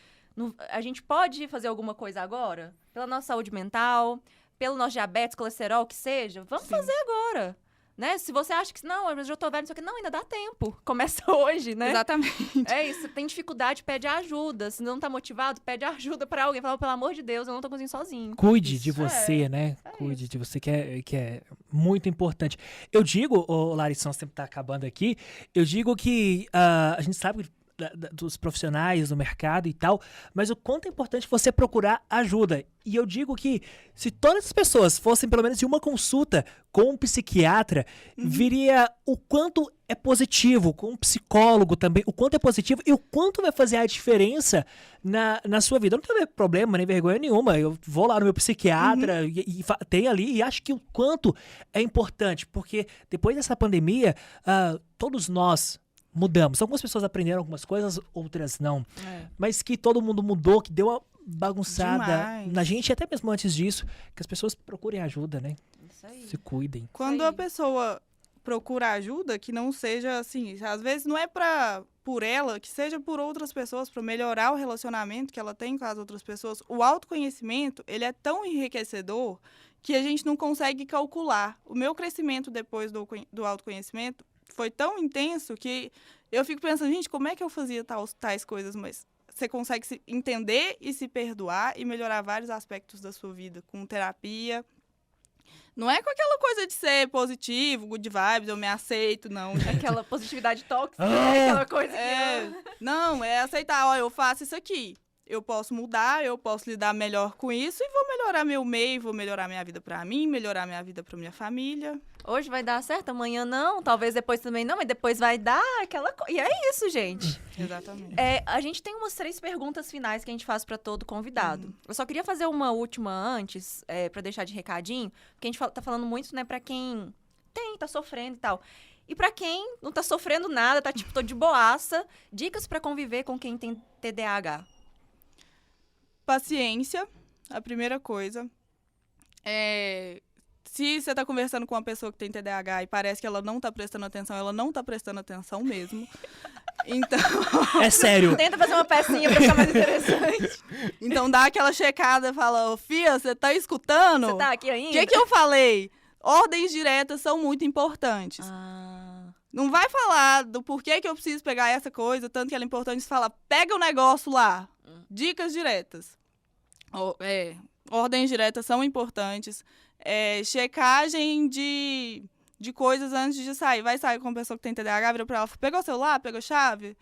a gente pode fazer alguma coisa agora? Pela nossa saúde mental, pelo nosso diabetes, colesterol, que seja. Vamos fazer agora, né? Se você acha que, não, eu já tô velho, não sei o que, não, ainda dá tempo. Começa hoje, né? Exatamente. É isso, tem dificuldade, pede ajuda. Se não tá motivado, pede ajuda pra alguém. Fala, pelo amor de Deus, eu não tô conseguindo sozinho. Cuide de você, né? Cuide de você, que é muito importante. Eu digo, Larissa, nós sempre tá acabando aqui, eu digo que a gente sabe dos profissionais do mercado e tal, mas o quanto é importante você procurar ajuda. E eu digo que se todas as pessoas fossem pelo menos em uma consulta com um psiquiatra, viria o quanto é positivo, com um psicólogo também, o quanto é positivo e o quanto vai fazer a diferença na sua vida. Eu não tenho problema, nem vergonha nenhuma. Eu vou lá no meu psiquiatra e tem ali, e acho que o quanto é importante, porque depois dessa pandemia, todos nós mudamos. Algumas pessoas aprenderam algumas coisas, outras não. Mas que todo mundo mudou, que deu uma bagunçada na gente, até mesmo antes disso, que as pessoas procurem ajuda, né? Isso aí. Se cuidem. Quando a pessoa procura ajuda, que não seja assim, às vezes não é por ela, que seja por outras pessoas, para melhorar o relacionamento que ela tem com as outras pessoas. O autoconhecimento, ele é tão enriquecedor que a gente não consegue calcular. O meu crescimento depois do autoconhecimento foi tão intenso que eu fico pensando, gente, como é que eu fazia tais coisas? Mas você consegue se entender e se perdoar e melhorar vários aspectos da sua vida com terapia. Não é com aquela coisa de ser positivo, good vibes, eu me aceito, não. Gente. Aquela positividade tóxica, né? Aquela coisa que... Não, é aceitar, ó, eu faço isso aqui. Eu posso mudar, eu posso lidar melhor com isso e vou melhorar meu meio, vou melhorar minha vida pra mim, melhorar minha vida pra minha família. Hoje vai dar certo, amanhã não, talvez depois também não, mas depois vai dar aquela coisa. E é isso, gente. Exatamente. A gente tem umas 3 perguntas finais que a gente faz pra todo convidado. Eu só queria fazer uma última antes, pra deixar de recadinho, porque a gente tá falando muito, né, pra quem tá sofrendo e tal. E pra quem não tá sofrendo nada, tá tipo, tô de boaça, dicas pra conviver com quem tem TDAH. Paciência, a primeira coisa. Se você tá conversando com uma pessoa que tem TDAH e parece que ela não tá prestando atenção, ela não tá prestando atenção mesmo. Então... É sério. Tenta fazer uma pecinha pra ficar mais interessante. Então dá aquela checada e fala, ô, Fia, você tá escutando? Você tá aqui ainda? O que eu falei? Ordens diretas são muito importantes. Não vai falar do porquê que eu preciso pegar essa coisa, tanto que ela é importante, você fala, pega o negócio lá. Dicas diretas. Ordens diretas são importantes. Checagem de coisas antes de sair. Vai sair com uma pessoa que tem TDAH, vira pra ela, pegou o celular, pegou a chave?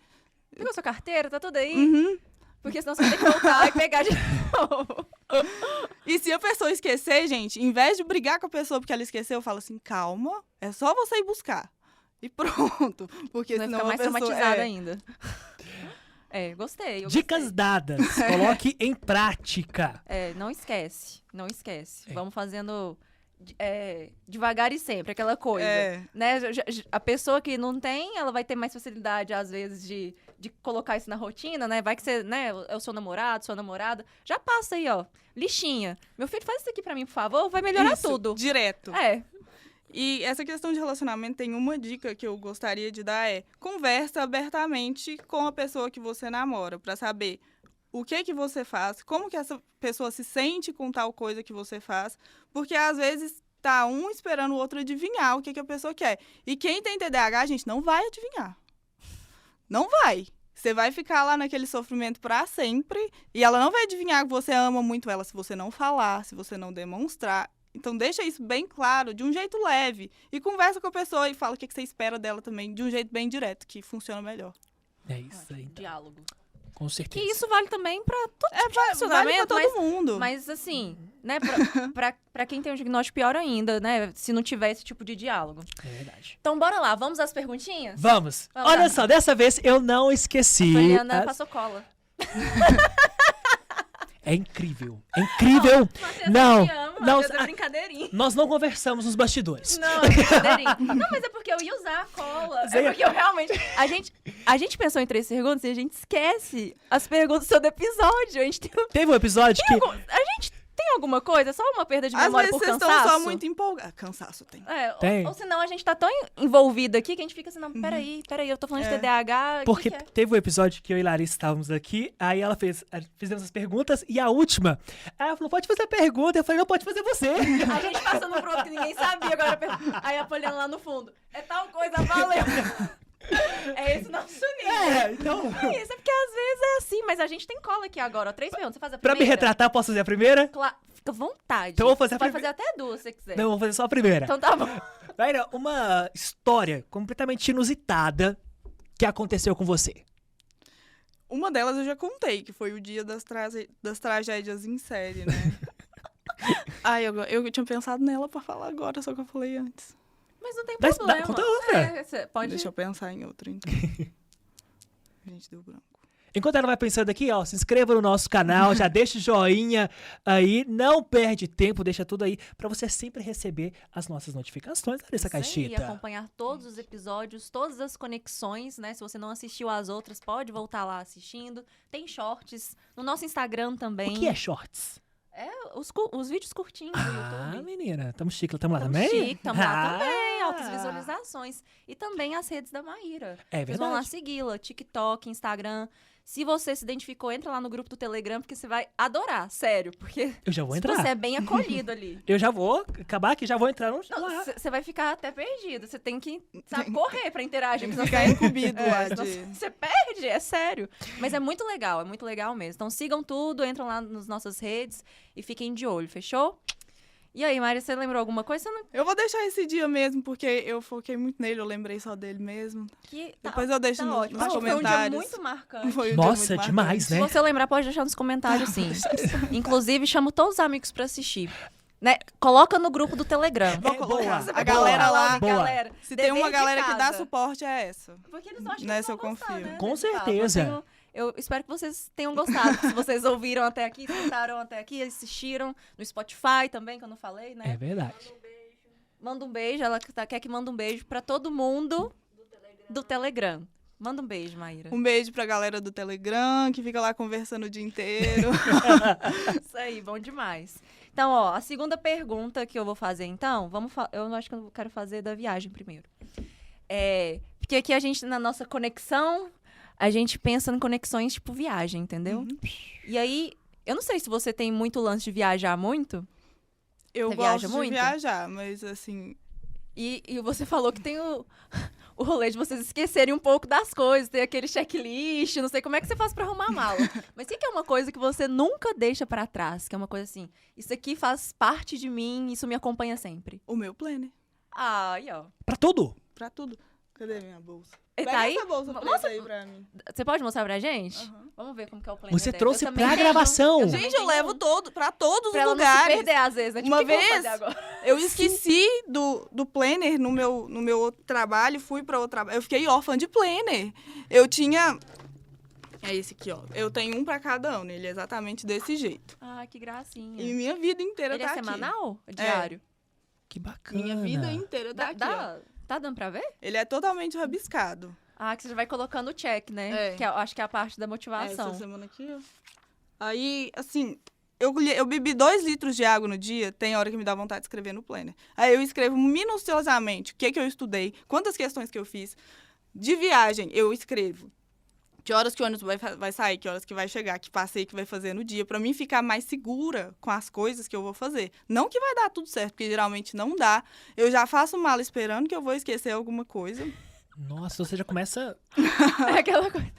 Pegou sua carteira, tá tudo aí? Porque senão você vai ter que voltar e pegar de novo. E se a pessoa esquecer, gente, em vez de brigar com a pessoa porque ela esqueceu, eu falo assim, calma, é só você ir buscar. E pronto. Porque vai senão ficar mais a pessoa, traumatizada ainda. Gostei. Dicas dadas. Coloque em prática. Não esquece. Não esquece. É. Vamos fazendo devagar e sempre, aquela coisa. Né? A pessoa que não tem, ela vai ter mais facilidade, às vezes, de colocar isso na rotina, né? Vai que você, né, é o seu namorado, sua namorada. Já passa aí, ó. Lixinha. Meu filho, faz isso aqui pra mim, por favor. Vai melhorar Isso, tudo. direto. E E essa questão de relacionamento, tem uma dica que eu gostaria de dar, conversa abertamente com a pessoa que você namora, pra saber o que você faz, como que essa pessoa se sente com tal coisa que você faz, porque às vezes tá um esperando o outro adivinhar o que a pessoa quer. E quem tem TDAH, gente, não vai adivinhar. Não vai. Você vai ficar lá naquele sofrimento pra sempre, e ela não vai adivinhar que você ama muito ela se você não falar, se você não demonstrar. Então, deixa isso bem claro, de um jeito leve. E conversa com a pessoa e fala o que você espera dela também, de um jeito bem direto, que funciona melhor. É isso aí. Então. diálogo. Com Que certeza. isso vale também pra todo tipo de Vale relacionamento, pra todo mundo. mas assim, né, pra quem tem um diagnóstico pior ainda, né, se não tiver esse tipo de diálogo. É verdade. Então, bora lá, vamos às perguntinhas? Vamos. Vamos Olha lá. só, dessa vez eu não esqueci. Poliana as- passou cola. É incrível. É incrível. Matheus, Não, eu te amo, não, Matheus, é brincadeirinha. Nós não conversamos nos bastidores. Não, é brincadeirinha. Não, mas é porque eu ia usar a cola. Você É ia- porque eu realmente... A gente pensou em 3 perguntas e a gente esquece as perguntas do episódio. A gente tem... Teve um episódio que... A gente tem alguma coisa? Só uma perda de Às memória vezes por vocês cansaço? estão só muito empolgados. Cansaço tem. Tem. Ou senão a gente tá tão envolvida aqui que a gente fica assim, não, peraí, eu tô falando de É. TDAH, Porque que é? teve um episódio que eu e Larissa estávamos aqui, aí ela fizemos as perguntas, e a última, ela falou, pode fazer a pergunta, eu falei, não, pode fazer você. A gente passando pro outro que ninguém sabia, agora aí a Poliana lá no fundo, é tal coisa, valeu. É esse nosso nível. Então, É isso, é porque às vezes é assim, mas a gente tem cola aqui agora, ó, 3 perguntas, você faz a pra primeira? me retratar, posso fazer a primeira? Fica à vontade. Então eu vou fazer Você a pode primeira. fazer até 2 se você quiser. Não, eu vou fazer só a primeira. Então tá bom. Laira, uma história completamente inusitada que aconteceu com você. Uma delas eu já contei, que foi o dia das tragédias em série, né? Ai, eu tinha pensado nela pra falar agora, só que eu falei antes. Mas não tem Mas problema. conta outra. Você pode... Deixa eu pensar em outra, então. Gente, deu branco. Enquanto ela vai pensando aqui, ó, se inscreva no nosso canal, já deixa o joinha aí, não perde tempo, deixa tudo aí pra você sempre receber as nossas notificações nessa Isso aí, caixita. acompanhar todos os episódios, todas as conexões, né? Se você não assistiu às outras, pode voltar lá assistindo. Tem shorts no nosso Instagram também. O que é shorts? Os vídeos curtinhos do Ah, YouTube. menina, tamo chique, tamo lá Tamo também? chique, tamo lá Ah. também, altas visualizações. E também as redes da Maíra. É Vocês vão lá verdade. segui-la, TikTok, Instagram. Se você se identificou, entra lá no grupo do Telegram, porque você vai adorar, sério. Porque Eu já vou você entrar. é bem acolhido ali. Eu já vou acabar aqui, já vou entrar no... lá. Você vai ficar até perdido. Você tem que, sabe, correr pra interagir. Tem senão que ficar você- incumbido lá senão de... Você perde, é sério. Mas é muito legal mesmo. Então sigam tudo, entram lá nas nossas redes e fiquem de olho, fechou? E aí, Mari, você lembrou alguma coisa? Você não... Eu vou deixar esse dia mesmo, porque eu foquei muito nele, eu lembrei só dele mesmo. Depois eu deixo tá nos ótimo. Acho que comentários. Foi um dia muito marcante. Foi um dia Nossa, muito demais, marcante. Se né? você lembrar, pode deixar nos comentários, sim. Inclusive, chamo todos os amigos pra assistir. Né? Coloca no grupo do Telegram. Vou É, colocar. boa, A boa. galera lá, Boa. Galera, se tem uma dever de galera que dá casa. suporte, é essa. Porque eles não acham que Nessa eles vão eu gostar, confio. né? Com Eles falam, certeza. Eu espero que vocês tenham gostado. Se vocês ouviram até aqui, escutaram até aqui, assistiram no Spotify também, que eu não falei, né? É verdade. Manda um beijo. Ela quer que manda um beijo pra todo mundo do Telegram. Manda um beijo, Maíra. Um beijo pra galera do Telegram, que fica lá conversando o dia inteiro. Isso aí, bom demais. Então, ó, a segunda pergunta que eu vou fazer, então, eu acho que eu quero fazer da viagem primeiro. Porque aqui a gente, na nossa conexão, a gente pensa em conexões tipo viagem, entendeu? Uhum. E aí, eu não sei se você tem muito lance de viajar muito. Eu Você gosto viaja de muito? viajar, mas assim... E você falou que tem o rolê de vocês esquecerem um pouco das coisas, ter aquele checklist, não sei como é que você faz pra arrumar a mala. Mas o que é uma coisa que você nunca deixa pra trás? Que é uma coisa assim, isso aqui faz parte de mim, isso me acompanha sempre. O meu planner. Ai, ó. Pra tudo. Pra tudo. Cadê minha bolsa? Ele Pega tá aí? essa bolsa preta Nossa, aí pra mim. Você pode mostrar pra gente? Aham. Vamos ver como que é o planner Você dela. trouxe Eu também pra tenho. gravação. Eu também Gente, eu tenho levo um. pra todos Pra os ela não se lugares. perder, às vezes, né? Tipo, Uma o que que eu vou vez- fazer agora? Eu esqueci do planner no meu outro trabalho, fui pra outro trabalho. Eu fiquei órfã de planner. Eu tinha É esse aqui, ó. Eu tenho um pra cada ano, ele é exatamente desse jeito. Ah, que gracinha. E minha vida inteira Ele tá é aqui. semanal? Diário? Que bacana. Minha vida inteira tá aqui, ó. Tá dando pra ver? Ele é totalmente rabiscado. Ah, que você já vai colocando o check, né? É. Que eu acho que é a parte da É, motivação. essa semana aqui, ó. Aí, assim, eu bebi 2 litros de água no dia, tem hora que me dá vontade de escrever no planner. Aí eu escrevo minuciosamente o que eu estudei, quantas questões que eu fiz. De viagem, eu escrevo que horas que o ônibus vai sair, que horas que vai chegar, que passeio que vai fazer no dia, pra mim ficar mais segura com as coisas que eu vou fazer. Não que vai dar tudo certo, porque geralmente não dá. Eu já faço mala esperando que eu vou esquecer alguma coisa. Nossa, você já começa... É aquela coisa.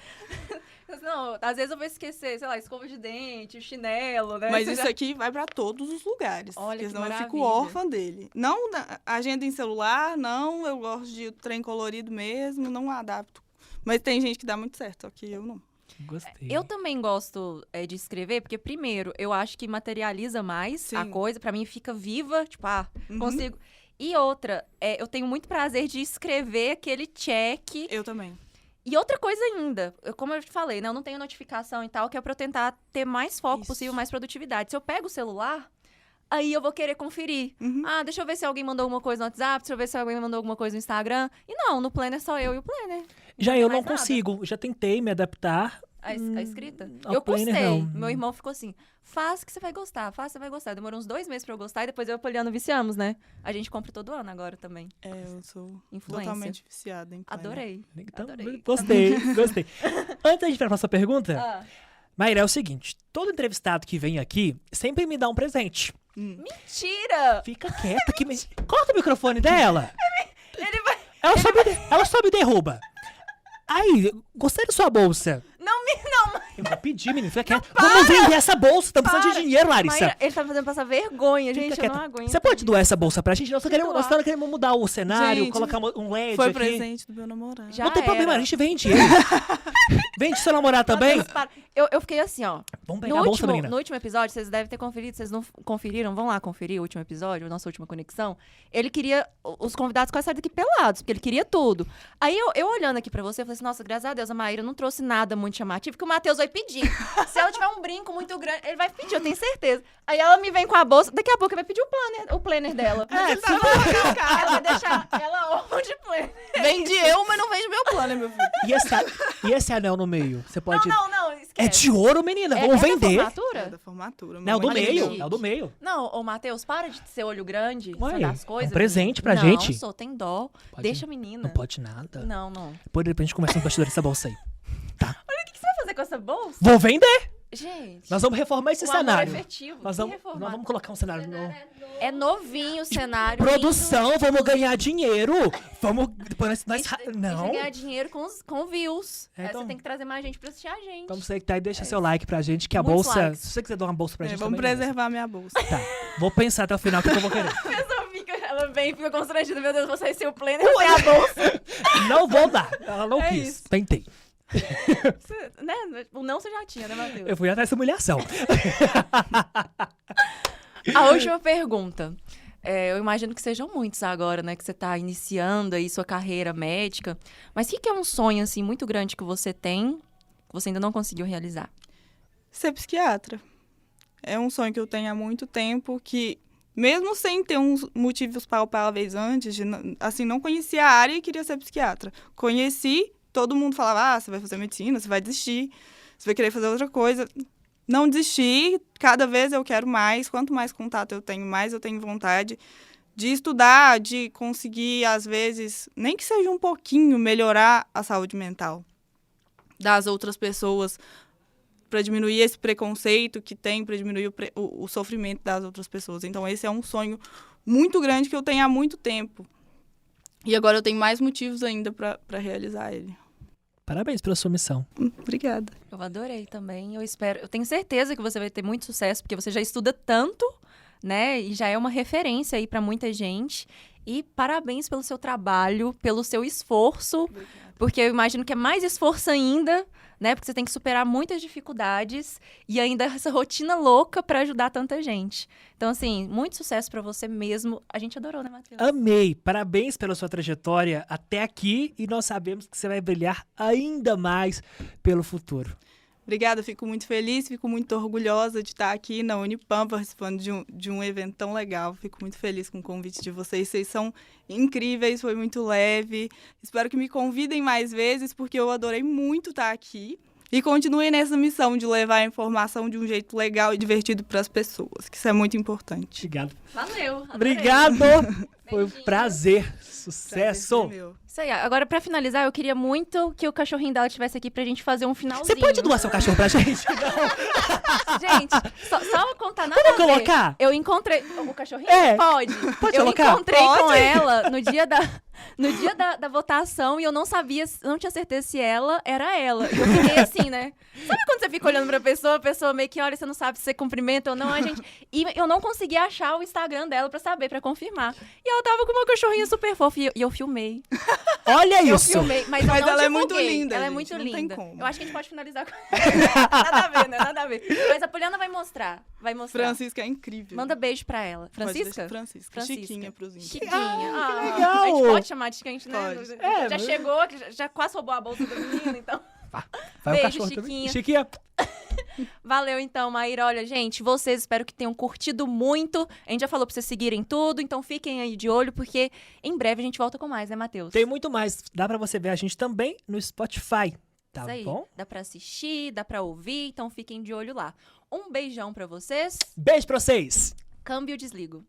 Não, às vezes eu vou esquecer, sei lá, escova de dente, chinelo, né? Mas Você isso já- aqui vai pra todos os lugares. Olha porque que senão eu fico maravilha. órfã dele. Não agenda em celular, não. Eu gosto de trem colorido mesmo, não adapto. Mas tem gente que dá muito certo, só que eu não. Gostei. Eu também gosto de escrever, porque, primeiro, eu acho que materializa mais a Sim. coisa. Pra mim, fica viva, tipo, Uhum. consigo. E outra, eu tenho muito prazer de escrever aquele check. Eu também. E outra coisa ainda, como eu te falei, né? Eu não tenho notificação e tal, que é pra eu tentar ter mais foco Isso. possível, mais produtividade. Se eu pego o celular, aí eu vou querer conferir. Uhum. Ah, deixa eu ver se alguém mandou alguma coisa no WhatsApp, deixa eu ver se alguém mandou alguma coisa no Instagram. E não, no Planner só eu e o Planner. Já tem eu não mais nada. consigo. Já tentei me adaptar. A escrita? ao Eu Planner, postei. não. Meu irmão ficou assim, faz que você vai gostar, faz que você vai gostar. Demorou uns 2 meses pra eu gostar e depois eu e o Poliano viciamos, né? A gente compra todo ano agora também. Eu sou Influência. totalmente viciada em planner. Adorei. Então, Adorei. gostei, gostei. Antes da gente ir pra próxima pergunta, Ah, Maíra, é o seguinte. Todo entrevistado que vem aqui sempre me dá um presente. mentira! Fica quieta que me... Corta o microfone dela. Ele vai... Ela só me derruba. Aí, gostei da sua bolsa. Não, Eu vou pedir, menino. Fica quieta. Vamos vender essa bolsa. Estamos precisando de dinheiro, Larissa. Maíra, ele tá me fazendo passar vergonha, Fica gente. Eu quieta. não aguento. Você pode doar essa bolsa pra gente? Nós doar. queremos mudar o cenário, Gente, colocar um LED Foi aqui. presente do meu namorado. Já Não tem problema, era. a gente vende ele. Vende seu namorado também? Matheus, para. Eu fiquei assim, ó. Vamos pegar a bolsa, menina. No último episódio, vocês devem ter conferido, vocês não conferiram, vão lá conferir o último episódio, a nossa última conexão. Ele queria os convidados quase saíram daqui pelados, porque ele queria tudo. Aí eu olhando aqui pra você, eu falei assim, nossa, graças a Deus, a Maíra não trouxe nada muito chamativo, que o Matheus vai pedir. Se ela tiver um brinco muito grande, ele vai pedir, eu tenho certeza. Aí ela me vem com a bolsa, daqui a pouco ele vai pedir o planner dela. Ela vai deixar ela órfã de planner. Vende eu, mas não vende meu planner, meu filho. E esse anel no meio? Você pode... Não, esquece. É de ouro, menina. Vamos da vender. formatura? É da formatura. Não, do mamãe me meio. deu. É o do meio. Não, ô Matheus, para de ser olho grande, Uai, só das coisas. é um presente pra não, gente. Não, tem dó. Pode- Deixa a menina. Não pode nada. Não. Depois a gente conversa no bastidor dessa bolsa aí. O que você vai fazer com essa bolsa? Vou vender. Gente, Nós vamos reformar esse o amor cenário. efetivo. Nós que vamos reformar? colocar um cenário novo. É novinho o cenário. Produção, vamos ganhar dinheiro. Vamos. Depois nós. A gente Não. vai ganhar dinheiro com views. É, Aí então- você tem que trazer mais gente pra assistir a gente. Então você que tá aí, deixa seu like pra gente, que a Muitos bolsa. likes. Se você quiser dar uma bolsa pra gente Vamos também. preservar minha bolsa. Tá. Vou pensar até o final o que eu vou querer. Ela vem e fica constrangida. Meu Deus, você ser o planner sem a bolsa. Não vou dar. Ela não É quis. isso. Tentei. Você- né? O não você já tinha, né, Matheus? Eu fui atrás dessa humilhação. A última pergunta. Eu imagino que sejam muitos agora, né? Que você tá iniciando aí sua carreira médica. Mas o que é um sonho, assim, muito grande que você tem, que você ainda não conseguiu realizar? Ser psiquiatra. É um sonho que eu tenho há muito tempo, que mesmo sem ter uns motivos palpáveis antes, assim, não conhecia a área e queria ser psiquiatra. Conheci, todo mundo falava, você vai fazer medicina, você vai desistir, você vai querer fazer outra coisa. Não desisti, cada vez eu quero mais, quanto mais contato eu tenho, mais eu tenho vontade de estudar, de conseguir, às vezes, nem que seja um pouquinho, melhorar a saúde mental das outras pessoas, para diminuir esse preconceito que tem, para diminuir o sofrimento das outras pessoas. Então, esse é um sonho muito grande que eu tenho há muito tempo. E agora eu tenho mais motivos ainda para realizar ele. Parabéns pela sua missão. Obrigada. Eu adorei também. Eu tenho certeza que você vai ter muito sucesso, porque você já estuda tanto, né? E já é uma referência aí para muita gente. E parabéns pelo seu trabalho, pelo seu esforço, Porque eu imagino que é mais esforço ainda, né? Porque você tem que superar muitas dificuldades e ainda essa rotina louca pra ajudar tanta gente. Então, assim, muito sucesso pra você mesmo. A gente adorou, né, Matheus? Amei. Parabéns pela sua trajetória até aqui e nós sabemos que você vai brilhar ainda mais pelo futuro. Obrigada, fico muito feliz, fico muito orgulhosa de estar aqui na Unipam participando de um evento tão legal. Fico muito feliz com o convite de vocês. Vocês são incríveis, foi muito leve. Espero que me convidem mais vezes, porque eu adorei muito estar aqui. E continuem nessa missão de levar a informação de um jeito legal e divertido para as pessoas, que isso é muito importante. Obrigado. Valeu. Adorei. Obrigado. Foi um Beijinho. prazer. Sucesso. Prazer foi meu. Isso aí. Agora, pra finalizar, eu queria muito que o cachorrinho dela estivesse aqui pra gente fazer um finalzinho. Você pode doar seu cachorro pra gente? Gente, só contar nada Vamos a ver. colocar? Eu encontrei... O cachorrinho? É. Pode. Pode eu colocar? encontrei com Pode. ela no dia da votação e eu não sabia, não tinha certeza se ela era ela. E eu fiquei assim, né? Sabe quando você fica olhando pra pessoa, a pessoa meio que olha e você não sabe se você cumprimenta ou não, a gente... E eu não conseguia achar o Instagram dela pra saber, pra confirmar. E ela tava com uma cachorrinha super fofa e eu filmei. Olha Eu isso. filmei, mas Mas eu não ela é muito divulguei. linda, Ela é gente, muito não tem linda. como. Eu acho que a gente pode finalizar com Nada a ver, né? Nada a ver. Mas a Poliana vai mostrar. Vai mostrar. Francisca é incrível. Manda beijo pra ela. Pode Francisca? deixar- Francisca. Francisca. Chiquinha pros índios. Chiquinha. Ah, que Ah, legal. A gente pode chamar de Chiquinha, né? Pode. É, Já mas- chegou, já quase roubou a bolsa do menino, então. Vai Beijo, o cachorro também. Chiquinha. Chiquinha. Valeu, então, Maíra. Olha, gente, vocês espero que tenham curtido muito. A gente já falou pra vocês seguirem tudo, então fiquem aí de olho, porque em breve a gente volta com mais, né, Matheus? Tem muito mais. Dá pra você ver a gente também no Spotify. Tá Isso aí. bom? Dá pra assistir, dá pra ouvir, então fiquem de olho lá. Um beijão pra vocês. Beijo pra vocês. Câmbio, desligo.